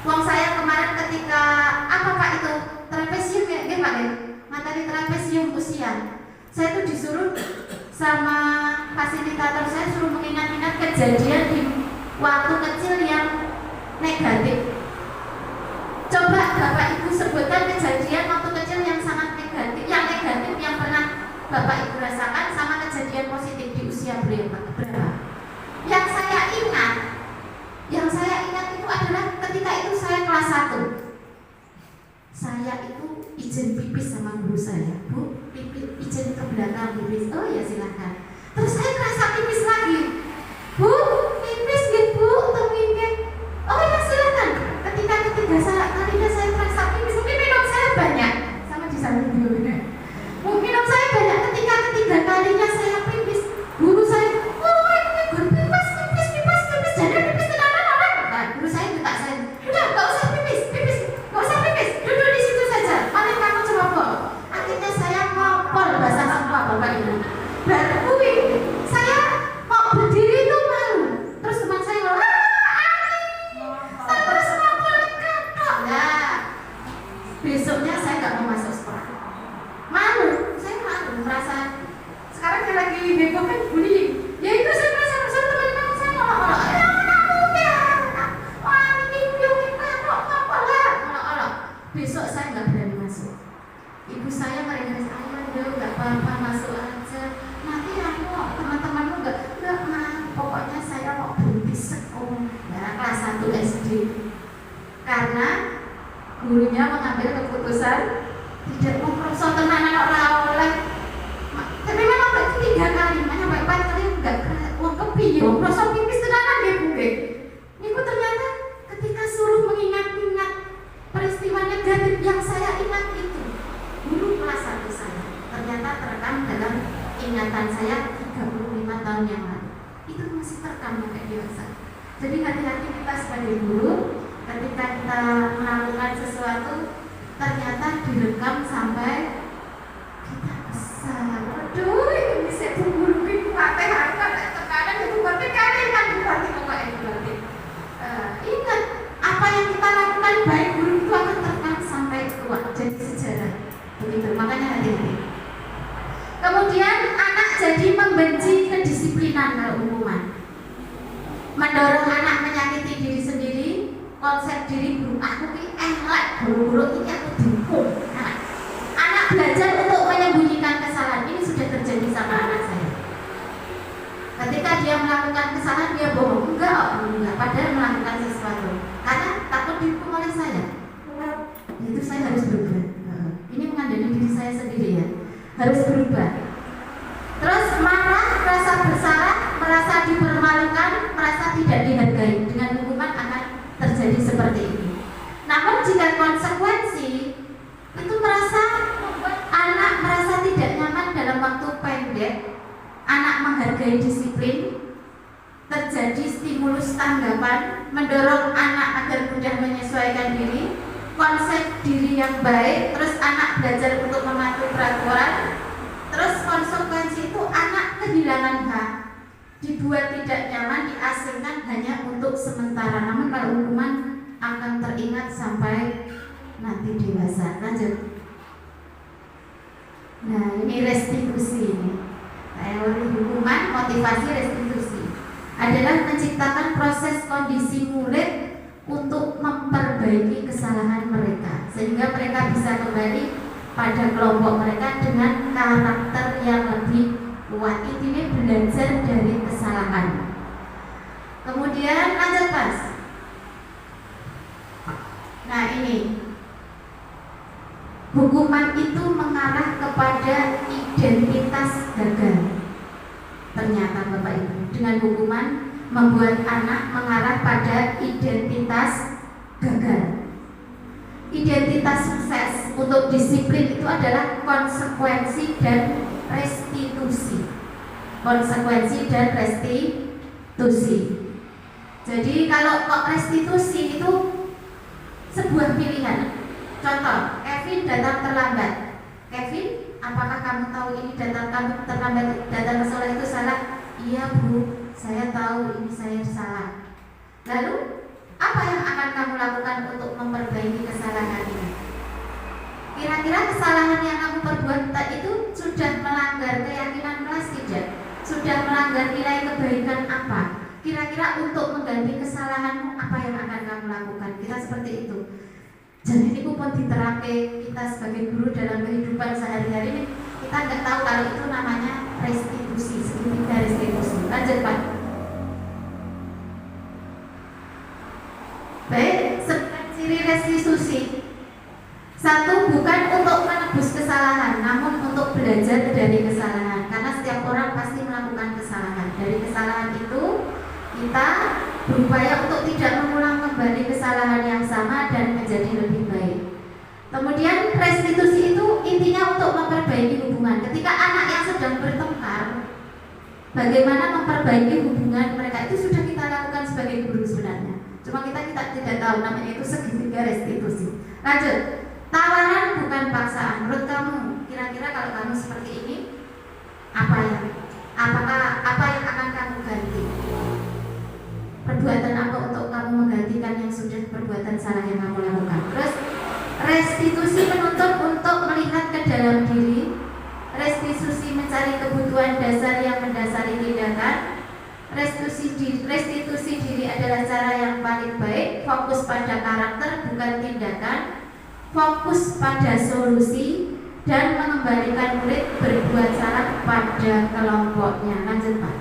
Wong saya kemarin ketika apa Pak itu trapesium ya, Pak ya, materi trapesium usia. Saya tuh disuruh sama fasilitator saya suruh mengingat-ingat kejadian di waktu kecil yang negatif. Coba Bapak Ibu sebutkan kejadian waktu kecil yang sangat negatif, yang pernah Bapak Ibu rasakan sama kejadian positif di usia berapa? Yang saya ingat itu adalah ketika itu saya kelas 1. Saya itu izin pipis sama guru saya. Bu, izin ke belakang pipis. Oh ya silakan. Terus saya kerasa pipis lagi. Bu, pipis gitu Bu, tungguin. Oh ya silakan. Ketika ketiga kalinya saya kerasa pipis, mungkin minum saya banyak. Sama di sana dulu ini. Minum saya banyak. Ketika ketiga kalinya saya pipis, guru saya, oh ini guru pipis. Jadi pipis tenanan orang. Nah, guru saya minta saya, udah nggak usah pipis. Nggak usah pipis, duduk di situ saja. Mari kamu ceroboh. Akhirnya saya ngopol bahasa semua Bapak Ibu. Baru saya mau berdiri itu malu. Terus teman saya ngomong, saya harus ngopol katok. Nah, besoknya saya nggak mau masuk sekolah. Malu, saya malu, merasa sekarang yang lagi bebo kan bullying. Ya itu saya merasa teman-teman saya ngolok-ngolok. Besok saya nggak berani masuk. Ibu saya merengek saya, nggak apa-apa masuk aja. Nanti teman-temanmu nggak pokoknya saya mau berhenti sekolah. Ya kelas 1 SD. Karena gurunya mengambil keputusan tidak mau proses tenanan orang oleh. Tapi memang itu 3 kali, sampai 4 kali nggak kepiye. Proses pipis tenanan ya Bu. Ibu ternyata ketika suruh mengingat-ingat peristiwa negatif yang saya ingat itu dulu kelas 1 saya ternyata terekam dalam ingatan saya 35 tahun yang lalu. Itu masih terekam sampai dewasa. Jadi hati-hati kita sebagai guru ketika kita melakukan sesuatu ternyata direkam sampai kita besar. Aduh, itu bisa guru kuatnya harga tekanan itu berarti kalian kan berarti berarti. Ingat apa yang kita lakukan baik guru itu akan terekam sampai tua jadi sejarah. Begitu, makanya hati-hati. Kemudian dihukum. Anak belajar untuk menyembunyikan kesalahan. Ini sudah terjadi sama anak saya. Ketika dia melakukan kesalahan, dia bohong. Enggak, padahal melakukan sesuatu. Karena takut dihukum oleh saya. Itu saya harus berubah. Ini mengandalkan diri saya sendiri ya. Harus berubah. Terus marah, merasa bersalah, merasa dipermalukan, merasa tidak dihargai. Dengan hukuman akan terjadi seperti ini. Namun jika konsekuensi itu membuat anak merasa tidak nyaman dalam waktu pendek, anak menghargai disiplin, terjadi stimulus tanggapan, mendorong anak agar mudah menyesuaikan diri, konsep diri yang baik, terus anak belajar untuk mematuhi peraturan, terus konsekuensi itu anak kehilangan hak, dibuat tidak nyaman, diasingkan hanya untuk sementara. Namun kalau hukuman akan teringat sampai nanti dewasa. Lanjut. Nah, ini restitusi ini. Teori hukuman, motivasi restitusi adalah menciptakan proses kondisi murid untuk memperbaiki kesalahan mereka sehingga mereka bisa kembali pada kelompok mereka dengan karakter yang lebih kuat. Intinya belajar dari kesalahan. Kemudian lanjut Mas. Nah ini hukuman itu mengarah kepada identitas gagal. Ternyata Bapak Ibu, dengan hukuman membuat anak mengarah pada identitas gagal. Identitas sukses untuk disiplin itu adalah konsekuensi dan restitusi. Konsekuensi dan restitusi. Jadi kalau kok restitusi itu sebuah pilihan. Contoh, Kevin datang terlambat. Kevin, apakah kamu tahu ini datang kamu terlambat, datang ke sekolah itu salah? Iya Bu, saya tahu ini saya salah. Lalu apa yang akan kamu lakukan untuk memperbaiki kesalahan ini? Kira-kira kesalahan yang kamu perbuat itu sudah melanggar keyakinan kelas tidak? Sudah melanggar nilai kebaikan apa? Kira-kira untuk mengganti kesalahanmu apa yang akan kamu lakukan? Kita seperti itu. Jadi itu pun diterapkan kita sebagai guru dalam kehidupan sehari-hari ini. Kita nggak tahu kalau itu namanya restitusi, segitiga restitusi. Lanjut Pak. Baik, ciri restitusi. Satu, bukan untuk menebus kesalahan, namun untuk belajar dari kesalahan. Karena setiap orang pasti melakukan kesalahan. Dari kesalahan itu kita berupaya untuk tidak mengulang kembali kesalahan yang sama dan menjadi lebih baik. Kemudian restitusi itu intinya untuk memperbaiki hubungan. Ketika anak yang sedang bertengkar, bagaimana memperbaiki hubungan mereka itu sudah kita lakukan sebagai guru sebenarnya. Cuma kita tidak tahu namanya itu segitiga restitusi. Lanjut. Tawaran bukan paksaan. Menurut kamu, kira-kira kalau kamu seperti ini, apa yang akan kamu ganti? Perbuatan apa untuk kamu menggantikan yang sudah perbuatan salah yang kamu lakukan? Terus restitusi menuntut untuk melihat ke dalam diri. Restitusi mencari kebutuhan dasar yang mendasari tindakan. Restitusi diri adalah cara yang paling baik. Fokus pada karakter bukan tindakan. Fokus pada solusi dan mengembalikan murid berbuat salah pada kelompoknya. Lanjut Pak.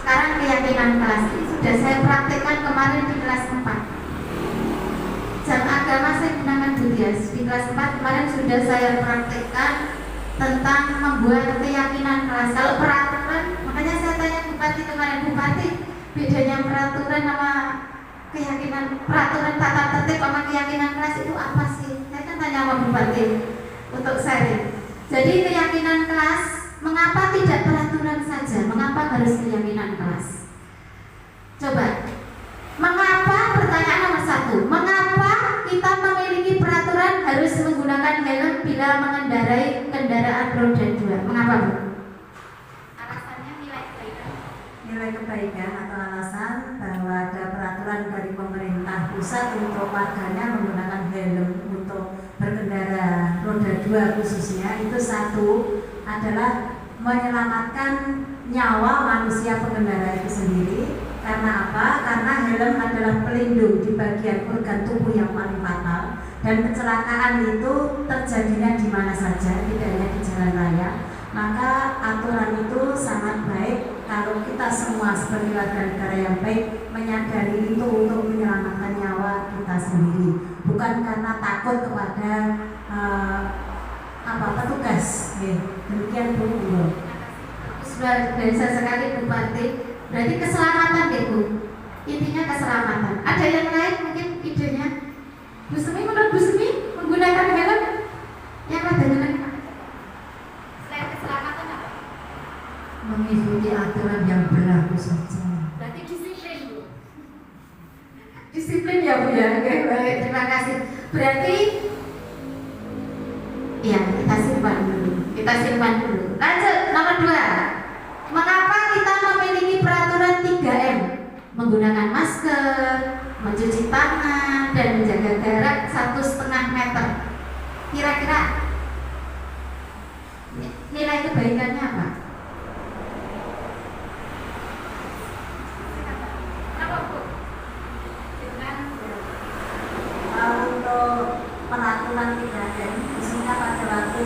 Sekarang keyakinan kelas ini sudah saya praktekkan kemarin di kelas 4. Jam agama saya gunakan Budias. Di kelas 4 kemarin sudah saya praktekkan tentang membuat keyakinan kelas. Kalau peraturan, makanya saya tanya Bupati kemarin, Bupati, bedanya peraturan sama keyakinan, peraturan tata tertib sama keyakinan kelas itu apa sih? Saya kan tanya sama Bupati untuk sharing. Jadi keyakinan kelas, mengapa tidak peraturan saja? Mengapa harus keyakinan kelas? Coba, mengapa, pertanyaan nomor 1, mengapa kita memiliki peraturan harus menggunakan helm bila mengendarai kendaraan roda 2? Mengapa Bu? Alasannya nilai kebaikan. Nilai kebaikan atau alasan bahwa ada peraturan dari pemerintah pusat untuk warganya menggunakan helm untuk berkendara roda 2 khususnya, itu satu adalah menyelamatkan nyawa manusia pengendara itu sendiri. Karena apa? Karena helm adalah pelindung di bagian organ tubuh yang paling fatal. Dan kecelakaan itu terjadinya di mana saja, tidak hanya di jalan raya. Maka aturan itu sangat baik kalau kita semua sebagai warga negara yang baik menyadari itu untuk menyelamatkan nyawa kita sendiri, bukan karena takut kepada petugas. Demikian Bu. Luar biasa sekali Bu Parti. Berarti keselamatan ya Bu. Intinya keselamatan. Ada yang lain mungkin idenya? Bu Semi, menurut Bu Semi menggunakan helm yang ada dengan selain keselamatan apa? Mengikuti aturan yang berlaku saja. Berarti disiplin Bu. Disiplin ya Bu ya. Oke, baik, terima kasih. Berarti ya kita simpan dulu. Lanjut nomor 2. Mengapa kita memiliki peraturan 3M? Menggunakan masker, mencuci tangan, dan menjaga jarak 1,5 meter. Kira-kira nilai kebaikannya apa? Untuk peraturan 3M, khususnya pada waktu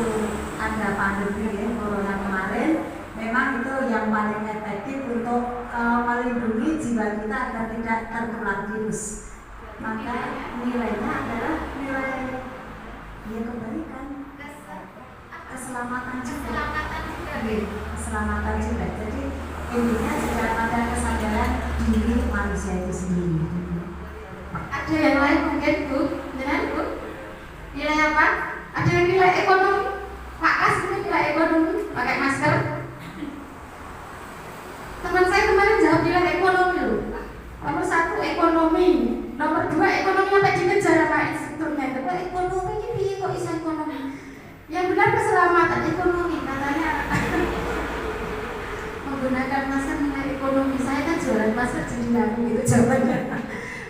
ada pandemi corona kemarin, memang itu yang paling efektif untuk melindungi jiwa kita agar tidak tertular virus. Maka nilainya adalah nilai kebaikan, keselamatan juga. Keselamatan juga. Jadi intinya juga pada kesadaran diri manusia itu sendiri. Ada yang lain mungkin Bu? Jangan Bu? Nilai apa? Ada yang nilai ekonomi? Pak Kas itu nilai ekonomi pakai masker. Teman saya kemarin jawab nilai ekonomi loh. Nomor 1 ekonomi, nomor 2 ekonomi sampai dikejar sama instrukturnya. Kok ekonomi ini kok bisa ekonomi? Yang benar keselamatan ekonomi katanya. Menggunakan masker nilai ekonomi. Saya kan jualan masker jadi ngaku gitu jawabannya.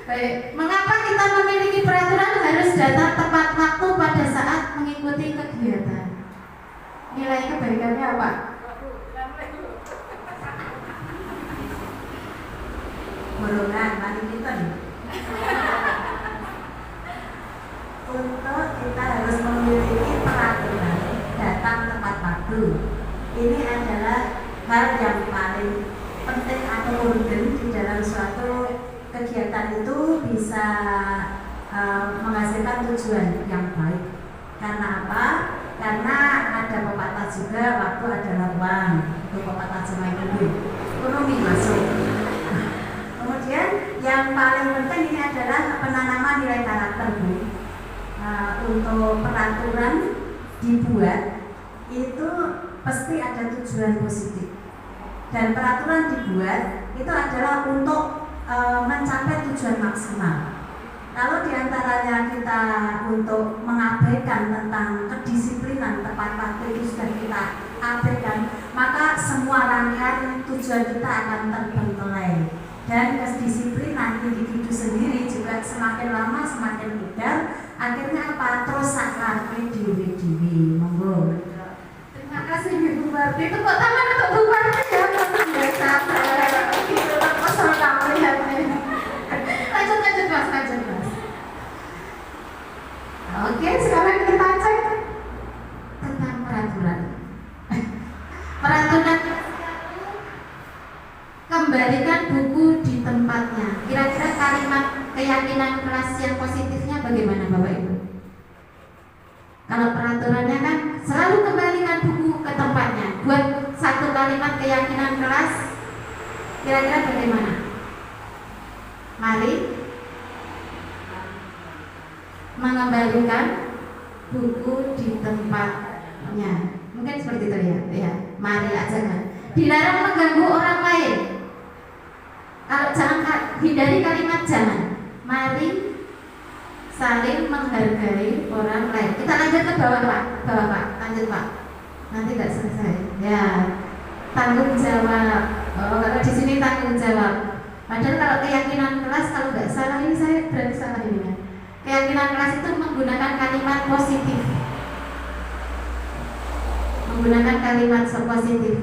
Baik, mengapa kita memiliki peraturan harus datang tepat waktu pada saat mengikuti kegiatan? Nilai kebaikannya apa? Golongan mari kita untuk kita harus memiliki peraturan datang tepat waktu. Ini adalah hal yang paling penting atau urgen di dalam suatu kegiatan itu bisa menghasilkan tujuan yang baik. Karena apa? Karena ada pepatah juga, waktu adalah uang. Itu pepatah Jemaah ekonomi masuk. Kemudian yang paling penting ini adalah penanaman nilai karakter Bu. Untuk peraturan dibuat itu pasti ada tujuan positif. Dan peraturan dibuat itu adalah untuk mencapai tujuan maksimal. Kalau diantaranya kita untuk mengabaikan tentang kedisiplinan tepat waktu itu sudah kita abaikan, maka semua rangkaian tujuan kita akan terbengkelai. Dan kedisiplinan individu sendiri juga semakin lama semakin pudar. Akhirnya apa? Terus saklarke dewi-dewi. Monggo. Terima kasih Bu Parti. Tepuk tangan untuk Bu Parti ya. Biasa. Itu terpesona melihatnya. Lanjut Mas. Oke, sekarang kita cek tentang peraturan. Peraturan kembalikan buku di tempatnya. Kira-kira kalimat keyakinan kelas yang positifnya bagaimana Bapak Ibu? Kalau peraturannya kan selalu kembalikan buku ke tempatnya. Buat satu kalimat keyakinan kelas, kira-kira bagaimana? Mari mengembalikan buku di tempatnya. Mungkin seperti itu ya. Ya, mari aja kan. Dilarang mengganggu orang lain. Kalau jangan hindari kalimat jangan. Mari saling menghargai orang lain. Kita lanjut ke bawah Pak. Lanjut Pak. Nanti nggak selesai. Ya, tanggung jawab. Oh, kalau di sini tanggung jawab. Padahal kalau keyakinan kelas kalau nggak salah ini saya berarti salah ini ya. Keyakinan kelas itu menggunakan kalimat positif. Menggunakan kalimat positif.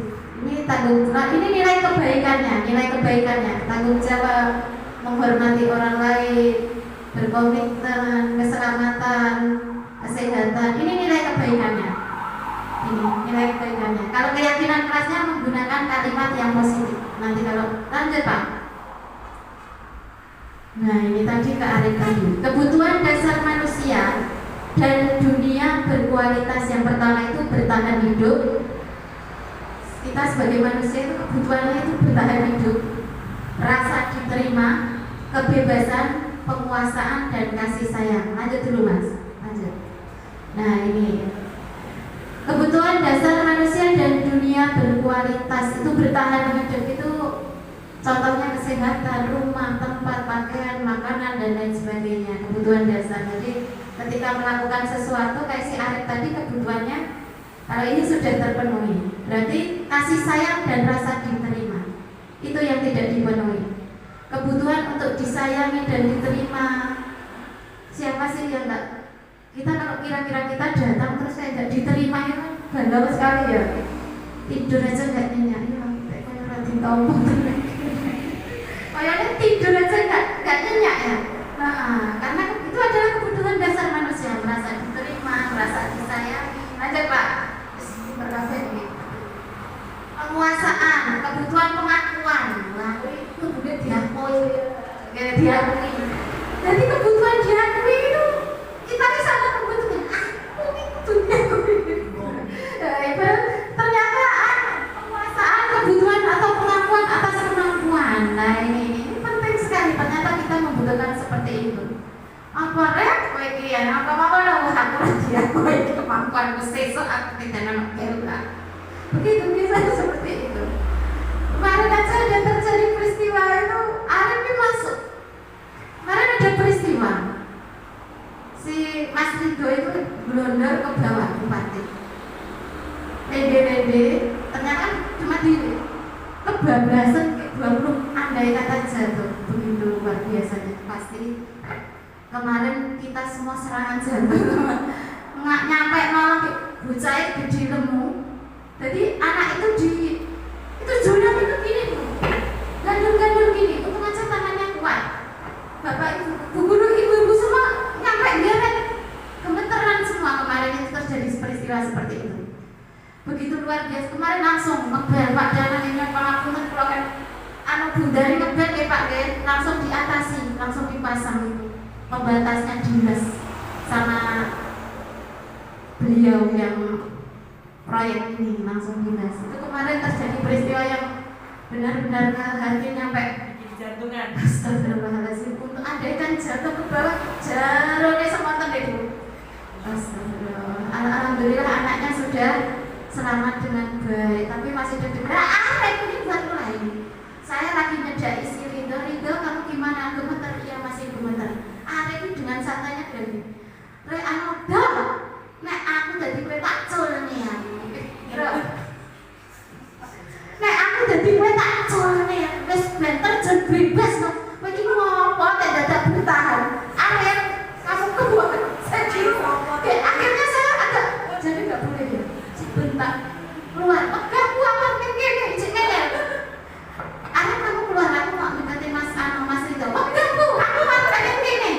Ini tanggung jawab. Ini nilai kebaikannya. Tanggung jawab, menghormati orang lain, berkomitmen, keselamatan, kesehatan. Ini nilai kebaikannya. Ini nilai kebaikannya. Kalau keyakinan kerasnya menggunakan kalimat yang positif. Nanti kalau lanjut Pak. Nah ini tadi kearifan. Kebutuhan dasar manusia dan dunia berkualitas. Yang pertama itu bertahan hidup. Kita sebagai manusia itu kebutuhannya itu bertahan hidup, rasa diterima, kebebasan, penguasaan, dan kasih sayang. Lanjut dulu Mas, lanjut. Nah ini kebutuhan dasar manusia dan dunia berkualitas itu bertahan hidup itu contohnya kesehatan, rumah, tempat, pakaian, makanan, dan lain sebagainya. Kebutuhan dasar. Jadi ketika melakukan sesuatu kayak si Arif tadi kebutuhannya kalau ini sudah terpenuhi, berarti kasih sayang dan rasa diterima itu yang tidak dipenuhi. Kebutuhan untuk disayangi dan diterima, siapa sih yang enggak? Kita kalau kira-kira kita datang terus kayak enggak diterima itu kan bangga sekali ya. Tidur aja enggak nyenyak, ya kayak rati tombol terus. Kayaknya tidur aja enggak nyenyak ya. Nah, karena itu adalah kebutuhan dasar manusia, merasa diterima, merasa disayangi. Lanjut Pak. Penguasaan, kebutuhan pengakuan. Wah, itu juga diakui, diakui. Jadi kebutuhan diakui itu kita ini sangat kebutuhan. Aku itu diakui. Ternyata penguasaan, kebutuhan atau pengakuan atas kemampuan. Nah ini penting sekali. Ternyata kita membutuhkan seperti itu. Apa kowe iki ya apa lho aku diakui kemampuanku sesuk aku tidak nang kira. Begitu biasanya seperti itu. Kemarin aja ada terjadi peristiwa itu, Arif ini masuk. Kemarin ada peristiwa, si Mas Rido itu blunder ke bawah bupati. Lede, ternyata cuma di kebablasan kayak 20 andai kata jatuh. Begitu luar biasanya. Pasti kemarin kita semua serangan jantung. Nggak nyampe malam bocah gede lemu. Jadi anak itu zona itu gini tuh, gandul gini, untung aja tangannya kuat. Bapak ibu guru ibu semua nyampe geret, gemeteran semua. Kemarin itu terjadi peristiwa seperti itu. Begitu luar biasa. Kemarin langsung ngebel Pak Danan ini pengapunten kalau kan bundari ngebel ya Pak Den, langsung diatasi, langsung dipasang itu pembatasnya dinas sama beliau yang proyek ini langsung dinas. Itu kemarin terjadi peristiwa yang benar-benar hati nyampe jantungan. Astagfirullahaladzim. Untuk andaikan jatuh ke bawah jarone semonten itu. Astagfirullah. Alhamdulillah anaknya sudah selamat dengan baik. Tapi masih deg-degan. Ini buat lain. Saya lagi nyedai si Rido kamu gimana? Gemeter? Iya masih gemeter. Ini dengan santainya dari nek aku jadi kowe tak cul nih ya. Nek aku jadi kowe tak cul nih ya. Wis ben terjun bebas no. Kowe iki ngopo nek dadak bertahan. Arek kamu kebuat sedih. Akhirnya saya agak jadi enggak boleh ya. Sebentar keluar. Enggak kuat ngene iki ngene. Arek kamu keluar aku mau mendekati Mas Rito. Enggak Bu, aku mau pengen ngene.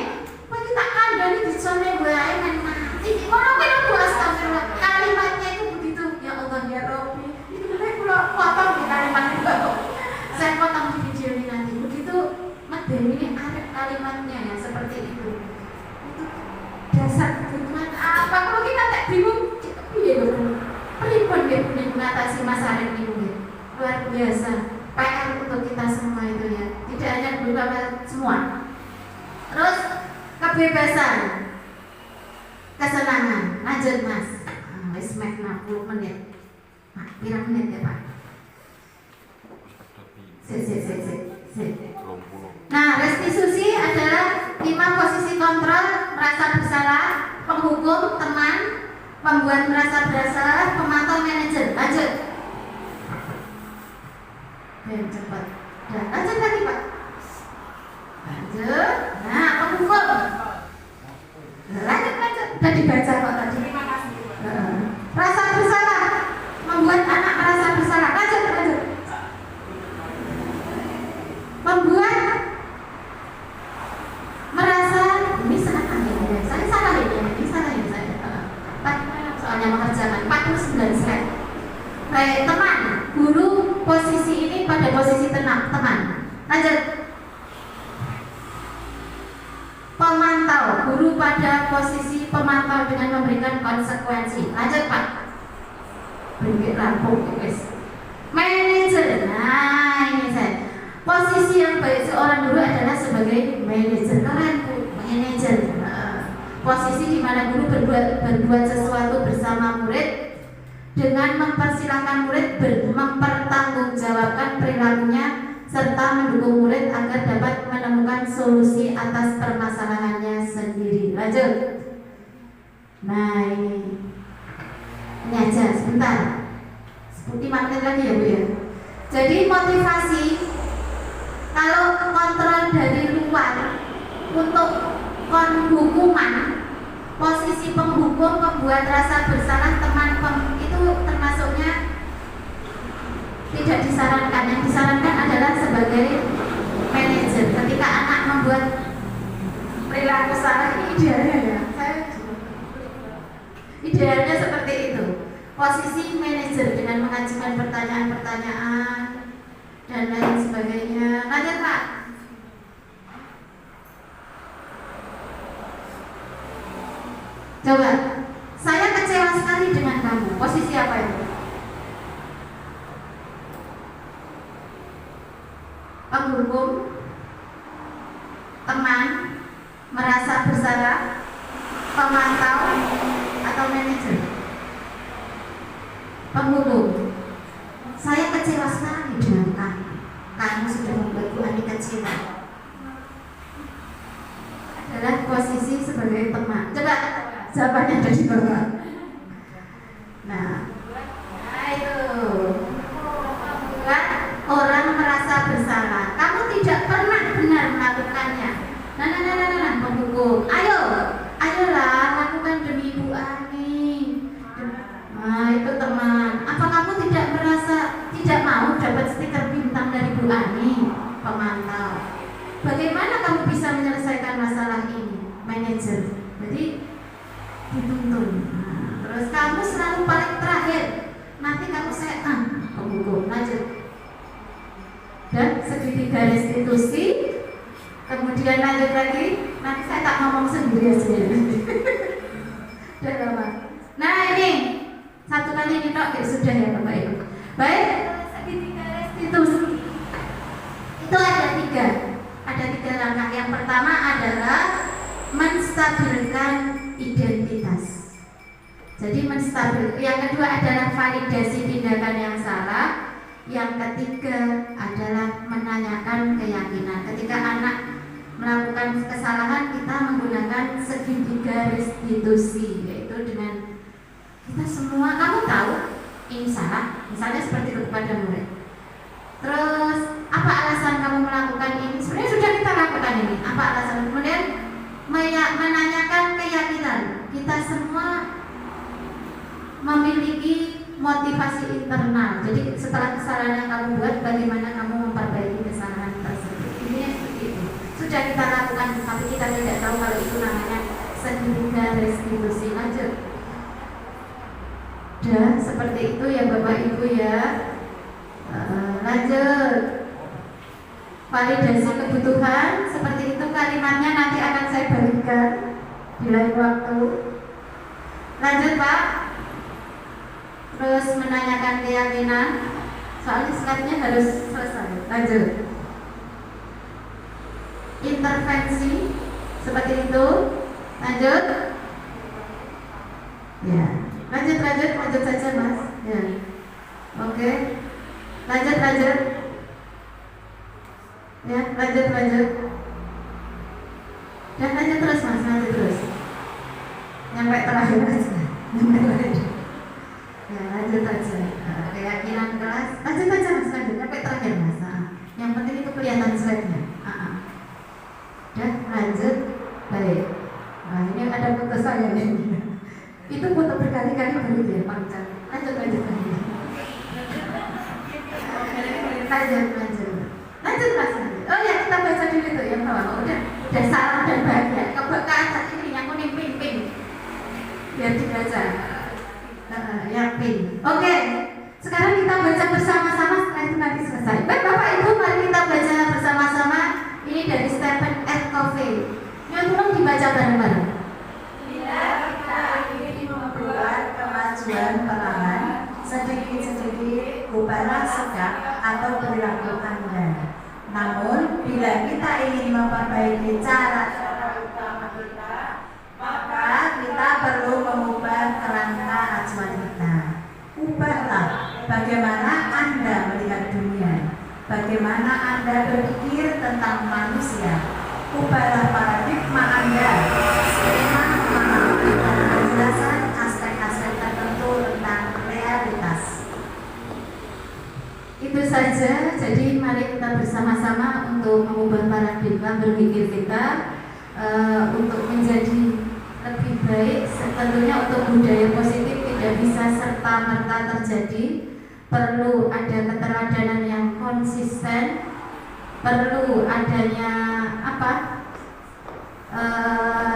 Kowe iki tak kandhani disone wae men mati. Ora kowe Bu astagfirullah. Kalimatnya itu begitu. Ya Allah ya Rabbi. Itu kula potong di kalimat itu. Saya potong di video ini nanti. Begitu medeni ini arek kalimatnya ya seperti itu. Itu dasar kebutuhan apa? Kalau kita tak bingung, piye lho? Pripun nggih mengatasi masalah ini nggih? Luar biasa. PR untuk kita semua itu ya. Tidak hanya beberapa semua. Terus kebebasan, kesenangan. Lanjut Mas. Wis mek 60 menit. Pak, pirang menit ya Pak? Sik. Nah, restitusi adalah 5 posisi kontrol: merasa bersalah, penghukum, teman, pembuat merasa bersalah, pemantau, manajer. Lanjut. Dan cepat. Dan lanjut lagi Pak. Lanjut. Nah, penghukum. Lanjut. Tadi baca kok tadi. Terima kasih. Rasa bersalah, membuat anak merasa bersalah. Lanjut. Membuat merasa Baik, teman, guru posisi ini pada posisi teman. Lanjut. Pemantau, guru pada posisi pemantau dengan memberikan konsekuensi. Lanjut Pak. Beri rampung guys. Manajer. Nah ini saya. Posisi yang baik seorang guru adalah sebagai manajer. Keren Bu, manajer. Posisi di mana guru berbuat sesuatu bersama murid dengan mempersilahkan murid mempertanggungjawabkan perilakunya serta mendukung murid agar dapat menemukan solusi atas permasalahannya sendiri. Lanjut. Nah ini aja sebentar. 5 menit lagi ya Bu ya. Jadi motivasi kalau kontrol dari luar untuk hukuman, posisi penghukum membuat rasa bersalah teman itu termasuknya tidak disarankan. Yang disarankan adalah sebagai manajer. Ketika anak membuat perilaku salah, ini idealnya ya. Idealnya seperti itu. Posisi manajer dengan mengajukan pertanyaan-pertanyaan dan lain sebagainya. Lanjut Pak. Coba, saya kecewa sekali dengan kamu. Posisi apa itu? Penghukum, teman, merasa bersalah, pemantau, atau manajer? Penghukum. Saya kecewa sekali dengan kamu. Kamu sudah membuatku Ani kecewa. Adalah posisi sebagai teman. Coba jawabannya ada di bawah. Nah itu membuat orang merasa bersalah. Kamu tidak pernah benar melakukannya. Nah, penghukum. Ayolah lakukan demi Ibu Ani. Nah itu teman. Apa kamu tidak mau dapat stiker bintang dari Bu Ani? Pemantau. Bagaimana kamu bisa menyelesaikan masalah ini? Manajer. Jadi dituntun. Nah, terus kamu selalu paling terakhir. Nanti kamu setan. Penghukum. Lanjut. Dan segitiga restitusi. Kemudian lanjut lagi. Nanti saya tak ngomong sendiri aja. Dan apa? Nah ini satu kali ini tok sudah ya Bapak Ibu. Baik, segitiga restitusi itu ada tiga langkah. Yang pertama adalah menstabilkan identitas. Jadi yang kedua adalah validasi tindakan yang salah. Yang ketiga adalah menanyakan keyakinan. Ketika anak melakukan kesalahan, kita menggunakan segitiga restitusi, yaitu dengan kita semua, kamu tahu ini salah, misalnya seperti itu kepada murid. Terus apa alasan kamu melakukan ini? Sebenarnya sudah kita lakukan ini. Apa alasan? Kemudian menanyakan keyakinan. Kita semua memiliki motivasi internal. Jadi setelah kesalahan yang kamu buat, bagaimana kamu memperbaiki kesalahan tersebut? Ini seperti itu. Sudah kita lakukan, tapi kita tidak tahu kalau itu namanya segitiga restitusi. Lanjut. Dan seperti itu ya Bapak Ibu ya. Lanjut. Validasi kebutuhan. Seperti itu kalimatnya nanti akan saya berikan di lain waktu. Lanjut Pak. Terus menanyakan keyakinan. Soalnya slide-nya harus selesai. Lanjut. Intervensi. Seperti itu. Lanjut. Ya. Lanjut saja Mas. Ya. Oke. Lanjut. Ya, lanjut. Dan lanjut terus Mas, lanjut terus. Nyampe terakhir aja. Ya, lanjut aja. Keyakinan kelas. Lanjut aja Mas, lanjut. Nyampe terakhir Mas. Yang penting itu kelihatan slide-nya. Dan lanjut. Baik. Nah, ini ada foto saya nih. Itu foto berkali-kali begitu ya Pak Chan. Lanjut. Lanjut Mas. Oh ya, kita baca dulu tuh yang bawah. Udah salam dan bahagia. Ke atas ini yang kuning pink. Biar dibaca. Yang pink. Oke. Sekarang kita baca bersama-sama, setelah itu nanti selesai. Baik Bapak Ibu, mari kita baca bersama-sama. Ini dari Stephen R. Covey. Yang tolong dibaca bareng-bareng. Bila kita ingin membuat kemajuan perlahan, sedikit-sedikit ubahlah sikap atau perilaku Anda. Namun, bila kita ingin memperbaiki cara-cara utama kita, maka kita perlu mengubah kerangka acuan kita. Ubahlah bagaimana Anda melihat dunia, bagaimana Anda berpikir tentang manusia. Ubahlah paradigma Anda, skema pemahaman dan penjelasan aspek-aspek tertentu tentang realitas. Itu saja, jadi mari kita bersama-sama untuk mengubah paradigma berpikir kita untuk menjadi lebih baik. Tentunya untuk budaya positif tidak bisa serta-merta terjadi. Perlu ada keteladanan yang konsisten, perlu adanya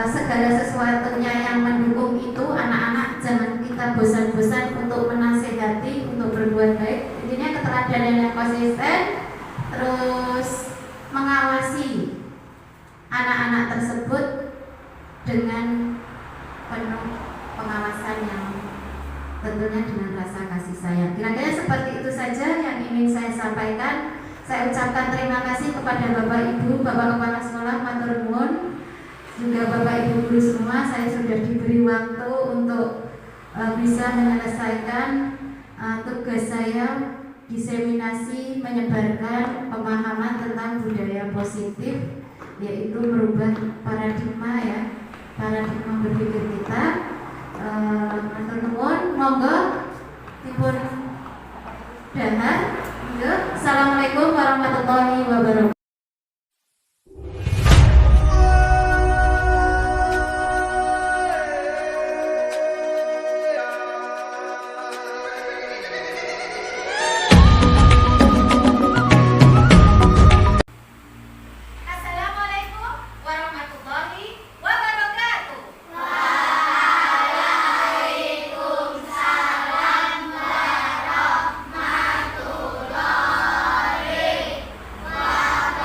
segala sesuatunya yang mendukung itu. Anak-anak jangan kita bosan-bosan untuk menasehati, untuk berbuat baik. Intinya keteladanan yang konsisten, terus mengawasi anak-anak tersebut dengan penuh pengawasan yang tentunya dengan rasa kasih sayang. Kira-kira seperti itu saja yang ingin saya sampaikan. Saya ucapkan terima kasih kepada Bapak Ibu, Bapak Kepala Sekolah, matur nuwun, juga Bapak Ibu guru semua. Saya sudah diberi waktu untuk bisa menyelesaikan tugas saya, diseminasi menyebarkan pemahaman tentang budaya positif, yaitu merubah paradigma paradigma berpikir kita. Matur nuwun, monggo dipun dahar. Assalamualaikum warahmatullahi wabarakatuh. Assalamualaikum warahmatullahi wabarakatuh. Waalaikumsalam warahmatullahi wabarakatuh.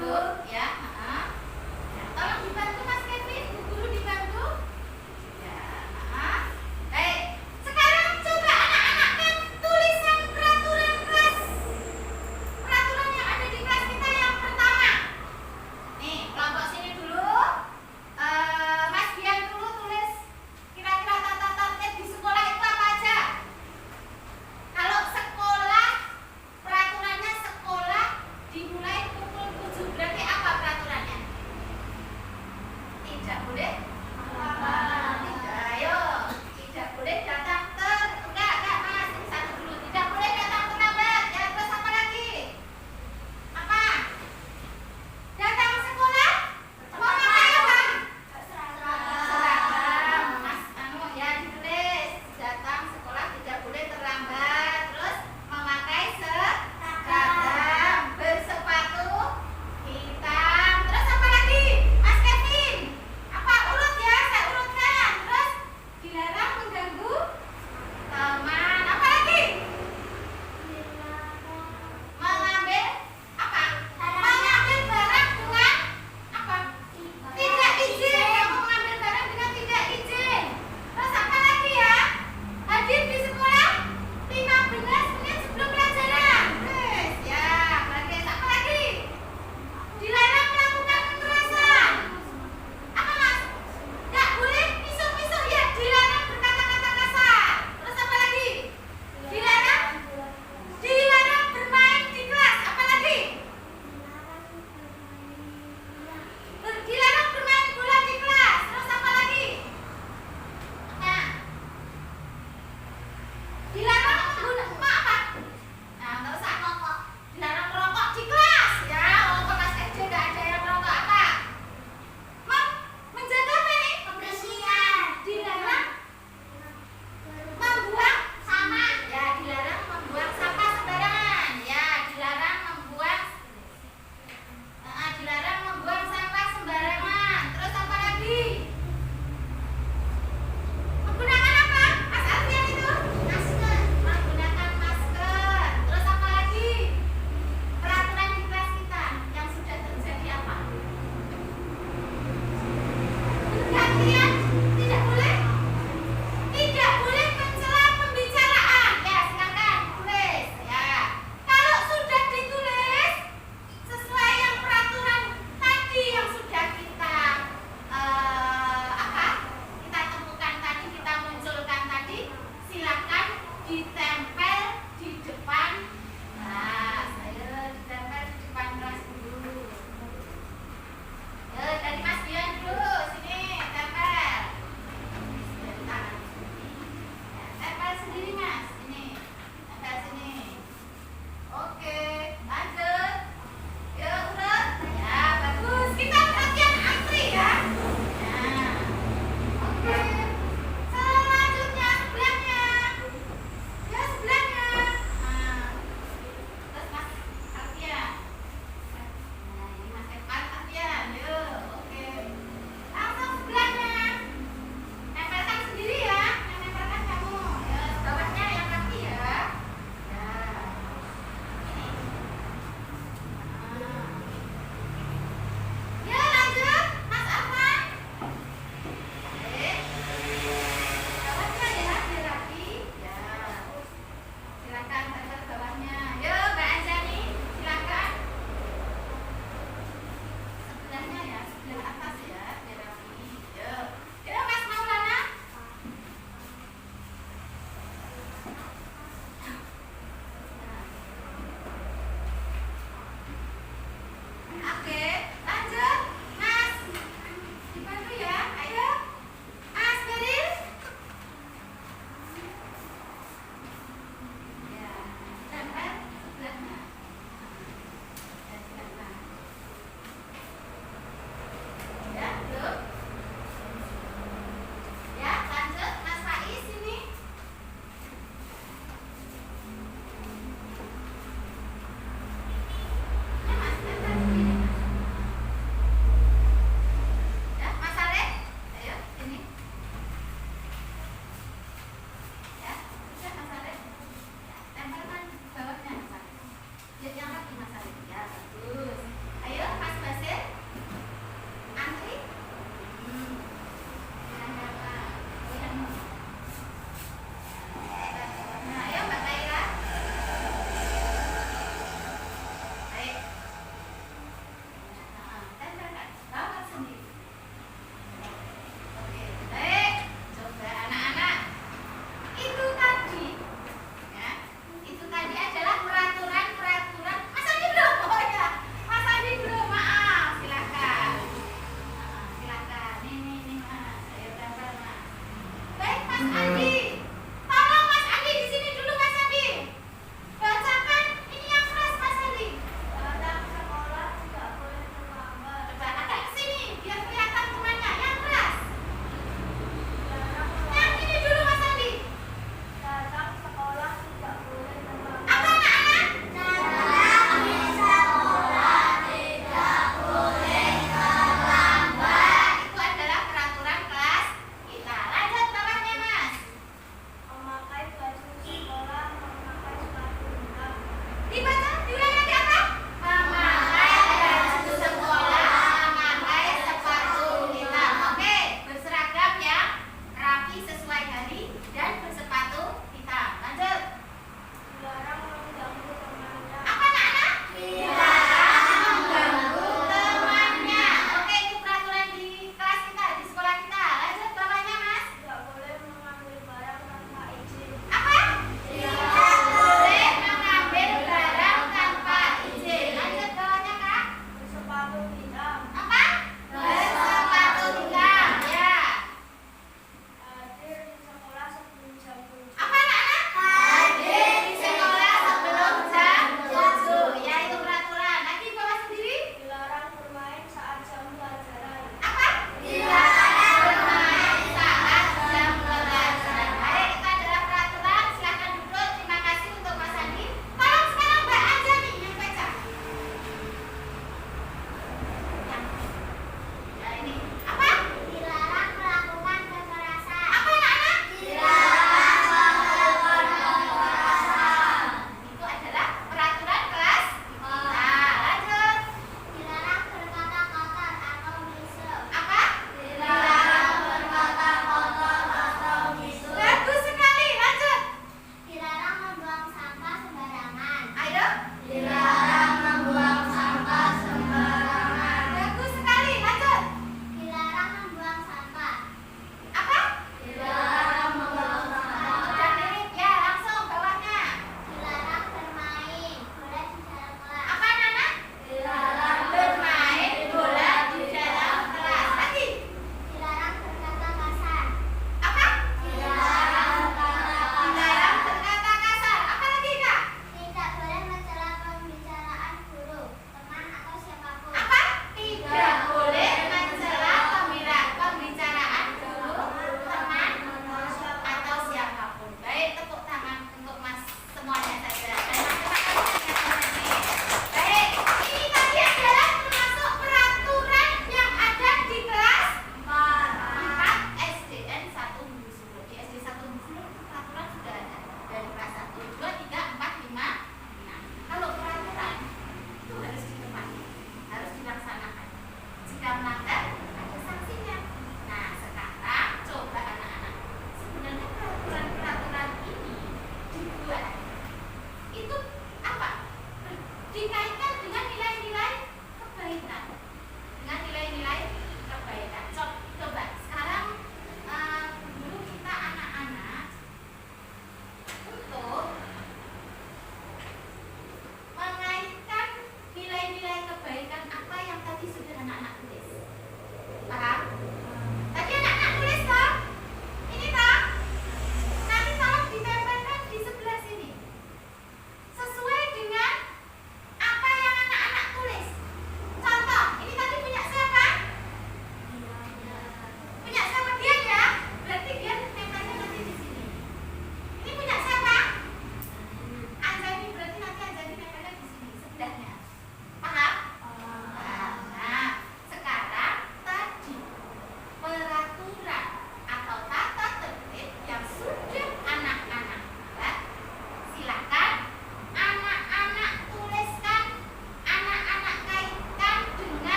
Bu, ya. Ya, tolong dibantu Mas Kevin, Bu Guru dibantu. Ya. Baik. Sekarang coba anak-anak kan tulisan peraturan kelas. Peraturan yang ada di kelas kita yang pertama. Nih, kelompok sini dulu. Mas Bian dulu tulis kira-kira tata tertib di sekolah itu apa aja? Kalau sekolah, peraturannya sekolah dimulai pukul 7, berarti apa peraturannya? Tidak boleh tidak, ayo. Tidak boleh datang enggak Mas, ini satu dulu. Tidak boleh datang terlambat. Ya, terus apa lagi? Apa? Datang sekolah? Mau pakai apa? Seragam. Mas ya ditulis. Datang sekolah tidak boleh terlambat. Terus memakai seragam, bersepatu hitam. Terus apa lagi? Mas Kevin, apa urut?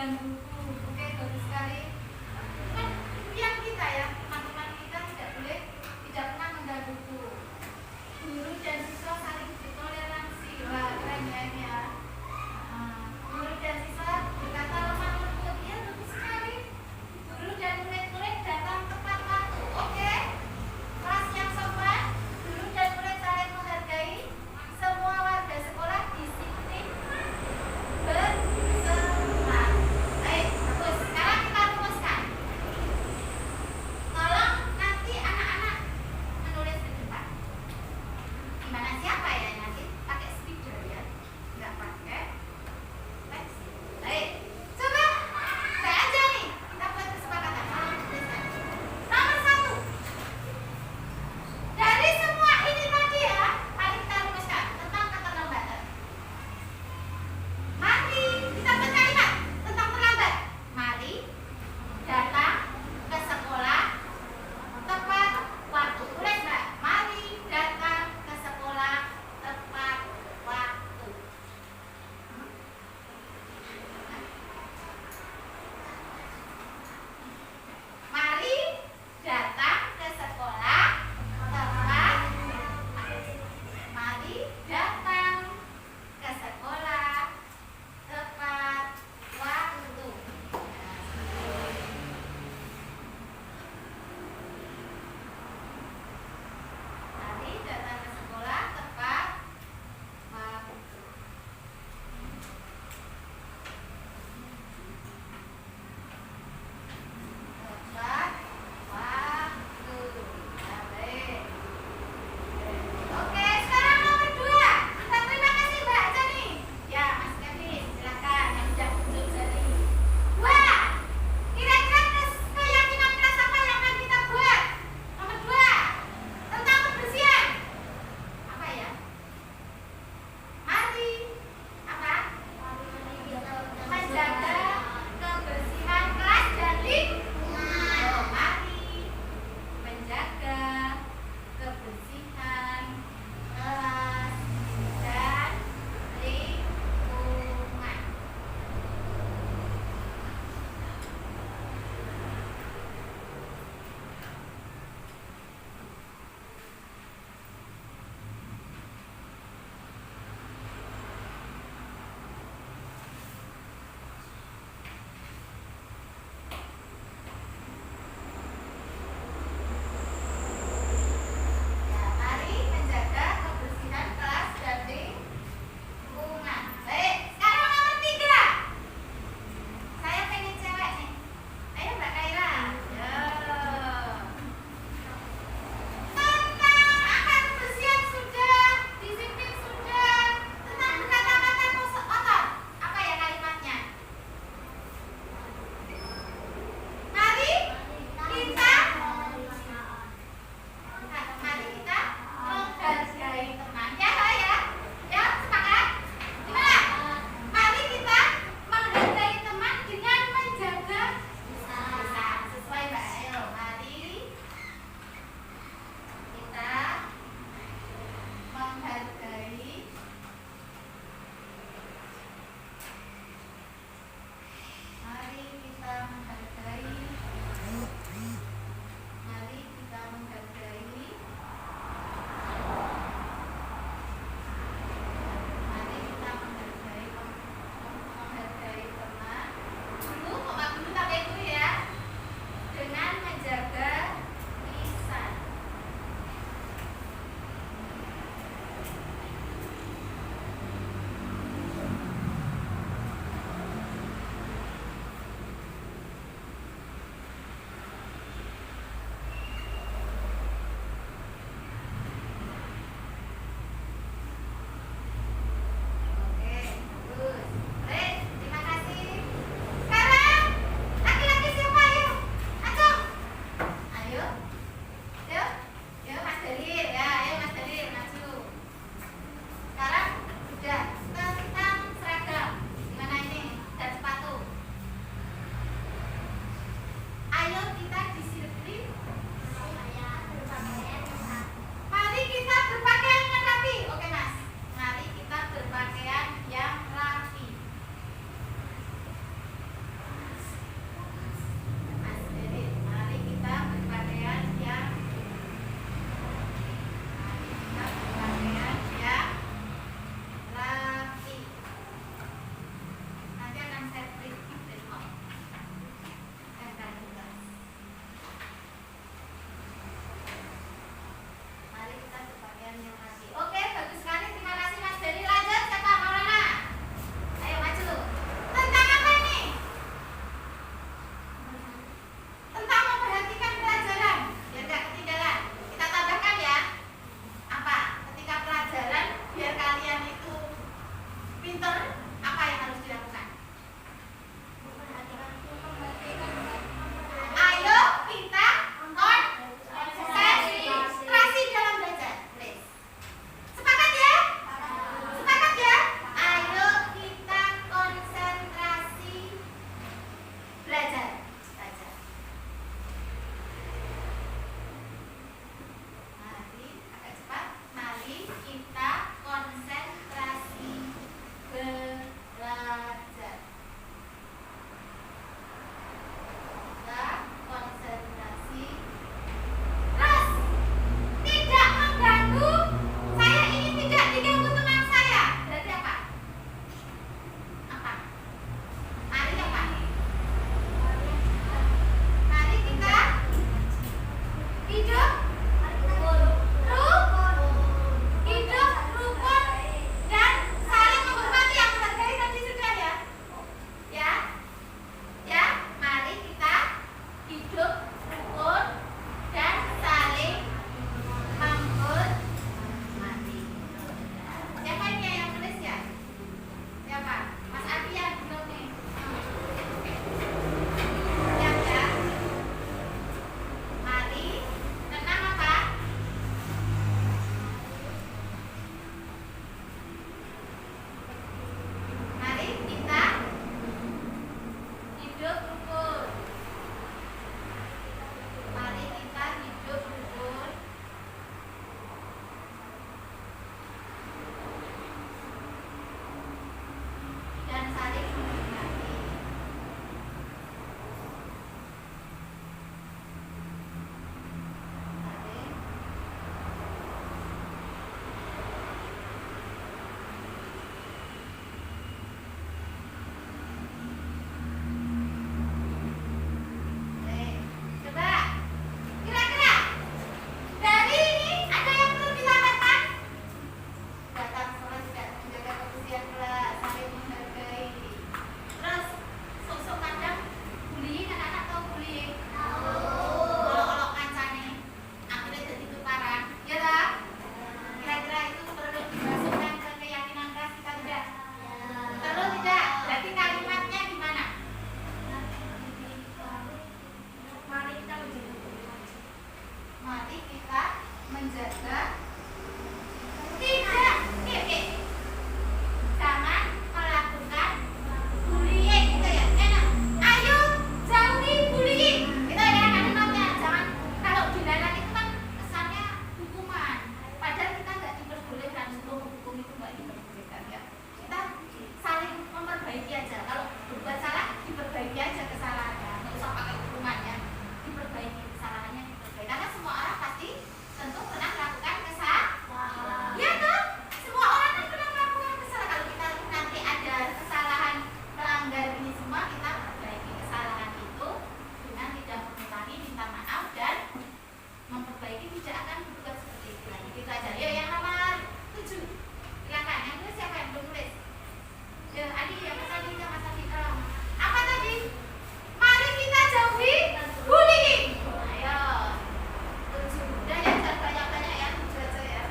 dengan buku. Oke, bagus sekali. Kan yang kita ya, teman-teman kita tidak pernah mengganggu buku. Guru dan siswa saling bertoleransi. Wah, keren ya ini ya. Guru dan siswa berkata lemah lembut. Ya, bagus sekali. Guru dan murid-murid datang tepat waktu. Oke. Kelas yang sopan. Guru dan murid saling menghargai. Semua warga sekolah disiplin bersemangat. Baik, datang sekolah tidak menjaga kebersihan kelas, saling menghargai. Terus sosok kadang bullying, anak-anak tahu bullying? Olok-olok kancane, akhirnya jadi tukaran, ya tak? Kira-kira itu perlu dimasukkan ke keyakinan kelas kita tidak? Perlu tidak? Berarti kalimatnya gimana? Mari kita menjaga tidak, jangan melakukan bullying, gitu ya, enak. Ayo jauhi bullying, gitu ya kalimatnya. Jangan, kalau dilarang itu kan kesannya hukuman, padahal kita nggak diperbolehkan, sebelum hukum itu nggak diperbolehkan ya. Kita saling memperbaiki aja, kalau berbuat salah diperbaiki aja kesalahannya, nggak usah pakai hukuman ya, diperbaiki kesalahannya, diperbaiki. Karena semua orang pasti tentu pernah melakukan kesalahan, ya toh? Semua orang kan pernah melakukan kesalahan. Kalau kita nanti ada kesalahan melanggar ini semua, kita perbaiki kesalahan itu dengan tidak mengulangi, minta maaf dan memperbaiki, tidak akan berbuat seperti itu lagi. Gitu aja. Yuk yang nomor 7, silakan. Yang tulis siapa yang belum tulis? Ya, Adi, yang tadi, yang tadi. Apa tadi? Mari kita jauhi bullying. Ayo. 7. Udah ya, jangan banyak-banyak ya, 7 aja ya.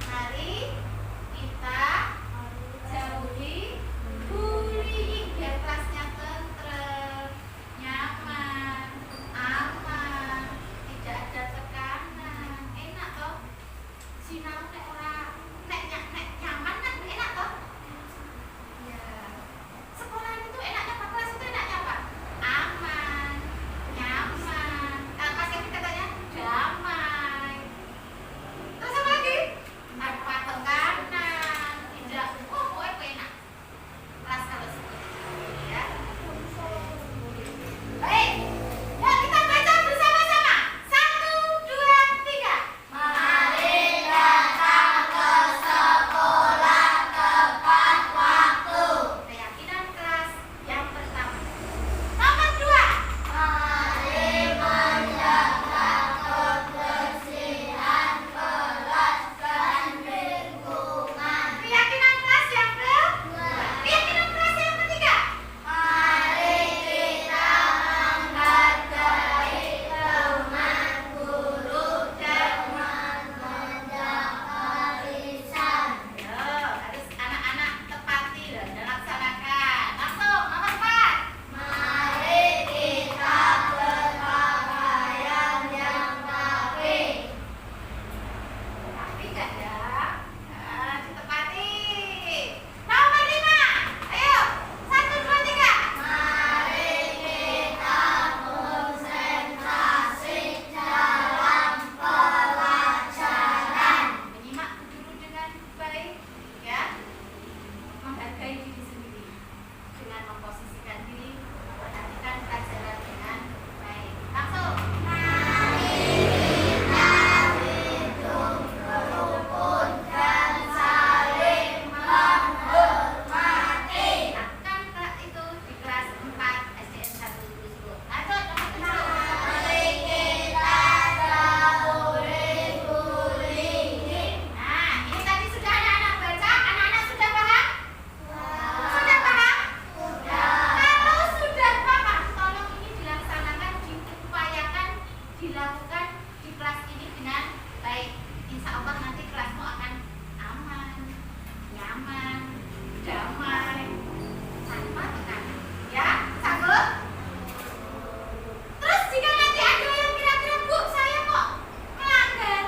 Mari kita jauhi bullying biar kelasnya tentrem, nyaman, aman, tidak ada tekanan. Enak toh? Sinau nek ora nek nyaman kan enak toh? Ya. Sekolah itu enaknya apa? Kelas itu enaknya apa? Aman, nyaman. Pas Kevin katanya damai. Terus apa lagi? Tanpa tekanan, tidak. Oh, pokoknya enak. Kelas kalau seperti itu ya. Baik. Ya, kita baca bersama-sama. 1, 2, 3. Mari datang ke sekolah tepat waktu. Keyakinan kelas yang pertama. Nomor 2. Mari menjaga kebersihan kelas dan lingkungan. Keyakinan kelas yang kedua. Keyakinan kelas yang ketiga. Mari kita menghargai teman, guru, dan menjaga warisan. Harus anak-anak tepati dan laksanakan. Langsung nomor 4. Mari kita berpakaian yang rapi. Rapi nggak ya? Nah, ditepati. Nomor 5. Ayo, 1, 2, 3. Mari kita konsentrasi dalam pelajaran. Menyimak guru dengan baik, ya. Menghargai diri sendiri dengan memposisikan diri, memperhatikan pelajaran dengan baik. Langsung. Mari kita hidup rukun dan saling menghormati. Lakukan itu di kelas 4 SDN 1 Guslo. Lanjut nomor 7. Mari kita jauhi bullying. Nah, ini tadi sudah anak-anak baca, anak-anak sudah paham? Sudah paham? Kalau sudah paham, tolong ini dilaksanakan, diupayakan, dilakukan di kelas ini dengan baik. Insya Allah nanti kelasmu akan aman, nyaman, damai, tanpa tekanan. Ya, sanggup? Terus jika nanti ada yang kira-kira, Bu, saya kok melanggar.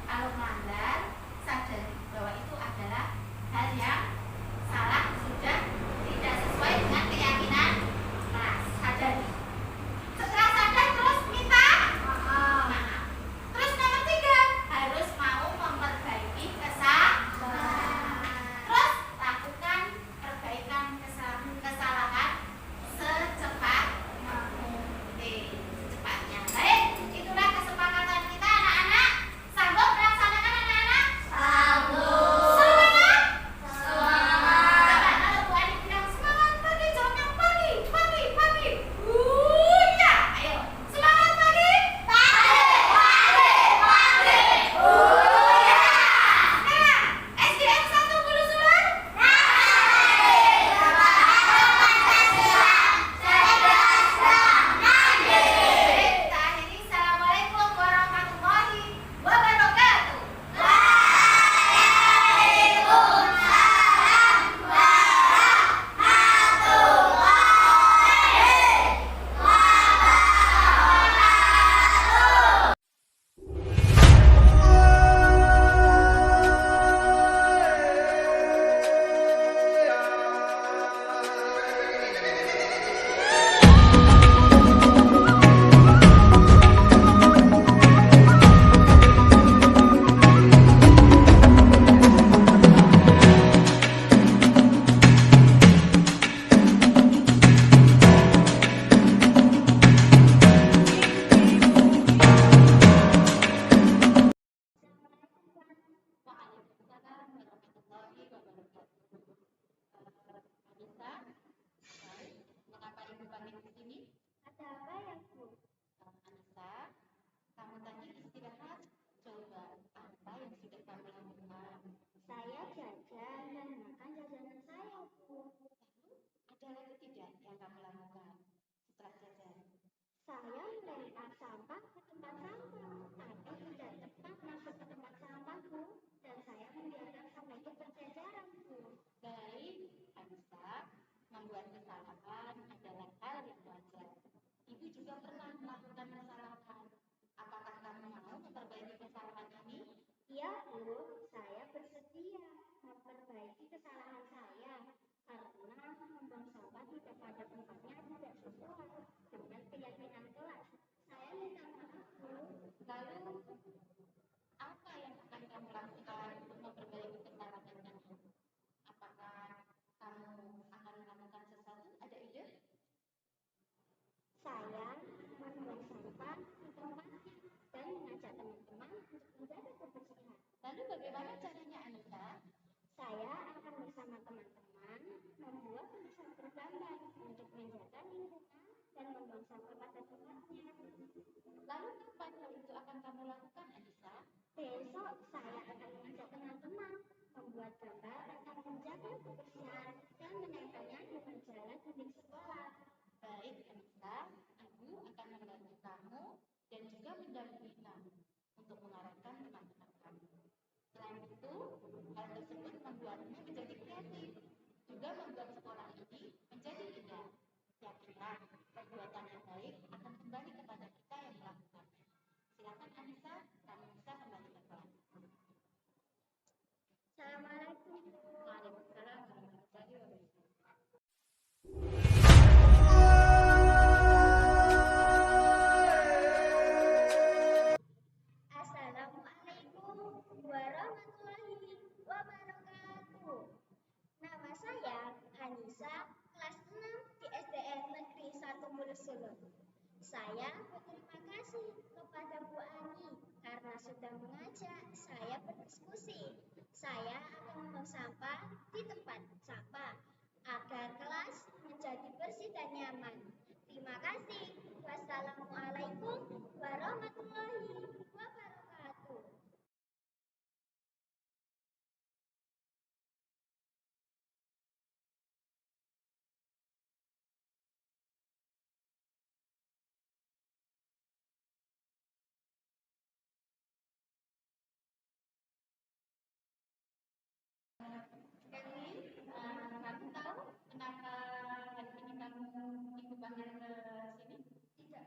Kalau melanggar, sadari bahwa itu adalah hal yang salah, sudah tidak sesuai dengan keyakinan kelas. Sadari. Setelah sadar terus minta maaf. Terus nomor 3, harus mau memperbaiki kesalahan. Terus lakukan perbaikan kesalahan Bagaimana caranya Anissa? Saya akan bersama teman-teman membuat tulisan bergambar untuk menjaga lingkungan dan membuang sampah pada tempatnya. Lalu kapan hal itu akan kamu lakukan, Anissa? Besok saya akan mengajak teman-teman membuat gambar tentang menjaga kebersihan dan menempelnya di jalan dinding sekolah. Baik, Anissa, Ibu akan membantu kamu dan juga mendampingi kamu untuk mengarahkan teman-teman kamu. Selain itu, hal tersebut membuatmu menjadi kreatif, juga membuat sekolah ini menjadi indah. Yakinlah, perbuatan yang baik akan kembali kepada kita yang melakukannya. Silakan Anissa, kamu bisa kembali ke kelas. Assalamualaikum. Waalaikumsalam warahmatullahi wabarakatuh. Assalamualaikum warahmatullahi wabarakatuh. Nama saya Anissa, kelas 6 di SDN Negeri 1 Mulus Solo. Saya berterima kasih kepada Bu Ani karena sudah mengajak saya berdiskusi. Saya akan membuang sampah di tempat sampah agar kelas menjadi bersih dan nyaman. Terima kasih. Wassalamualaikum warahmatullahi wabarakatuh. Kelly, kamu tahu kenapa hari ini kamu Ibu panggil ke sini? Tidak.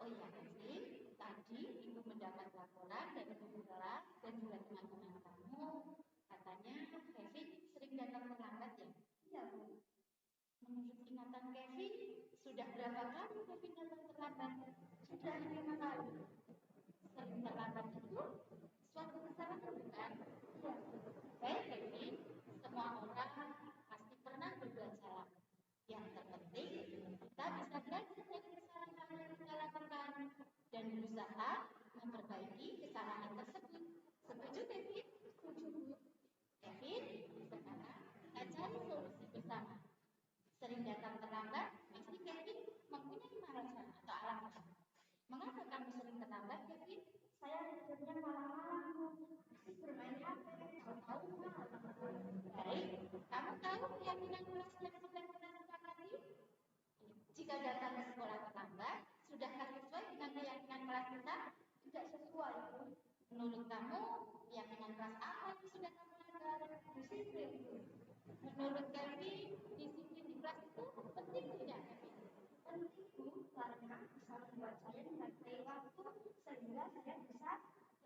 Oh iya, Kelly, tadi Ibu mendapat laporan dari guru kelas dan juga teman-teman kamu. Katanya Kevin sering datang terlambat ya? Iya, Bu. Menurut ingatan Kevin, sudah berapa kali Kevin datang terlambat? Sudah 5 kali. Sering terlambat itu suatu kesalahan bukan? Iya. Baik Kevin, semua orang pasti pernah berbuat salah. Yang terpenting kita bisa belajar dari kesalahan yang kita lakukan dan berusaha memperbaiki kesalahan tersebut. Setuju Kevin? Setuju, Bu. Kevin, sekarang kita cari solusi bersama. Sering datang terlambat, pasti Kevin mempunyai alasan atau alasan. Mengapa kamu sering terlambat, Kevin? Saya tidurnya malam-malam, Bu. Masih bermain HP, tahu-tahu malam. Baik, kamu tahu keyakinan kelas yang sudah kita sepakati? Jika datang ke sekolah terlambat, sudahkah sesuai dengan keyakinan kelas kita? Tidak sesuai, Bu. Menurut kamu, keyakinan kelas apa yang sudah kamu langgar? Disiplin, Bu. Menurut Kevin, disiplin di kelas itu penting tidak, Kevin? Penting, Bu, karena bisa membuat saya menghargai waktu sehingga saya bisa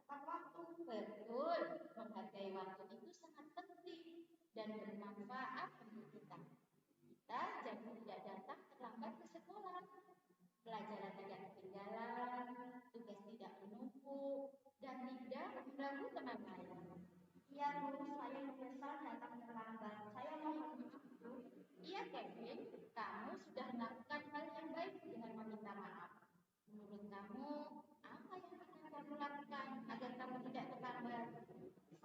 tepat waktu. Betul, menghargai waktu itu sangat penting dan bermanfaat untuk kita. Kita jadi tidak datang terlambat ke sekolah. Pelajaran tidak ketinggalan, tugas tidak menumpuk, dan tidak mengganggu teman lain. Iya, Bu, saya menyesal datang terlambat. Saya mohon maaf, Bu. Iya, Kevin, kamu sudah melakukan hal yang baik dengan meminta maaf. Menurut kamu, apa yang akan kamu lakukan agar kamu tidak terlambat?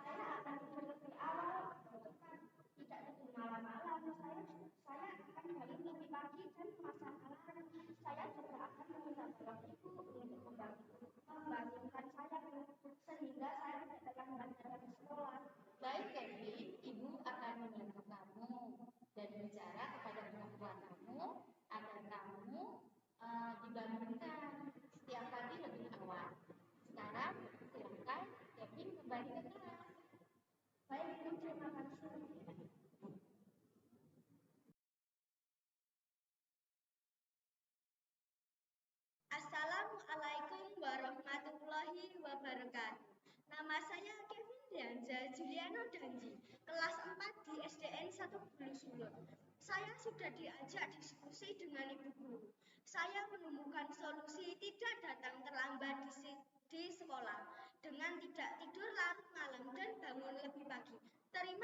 Saya akan tidur lebih awal, tidak tidur malam-malam. Saya akan bangun lebih pagi dan memasang alarm. Saya juga akan meminta tolong Ibu untuk membangunkan saya sehingga saya tidak terlambat dalam sekolah. Baik, Kevin, Ibu akan membantu kamu dan bicara kepada orang tua kamu agar kamu dibangunkan setiap pagi lebih awal. Sekarang, silakan Kevin kembali ke kelas. Baik, Bu, terima kasih. Assalamualaikum warahmatullahi wabarakatuh. Nama saya Kevin Dianja Juliano Danji, kelas 4 di SDN 1 Bulus Ulun. Saya sudah diajak diskusi dengan Ibu Guru. Saya menemukan solusi tidak datang terlambat di sekolah dengan tidak tidur larut malam dan bangun lebih pagi. Terima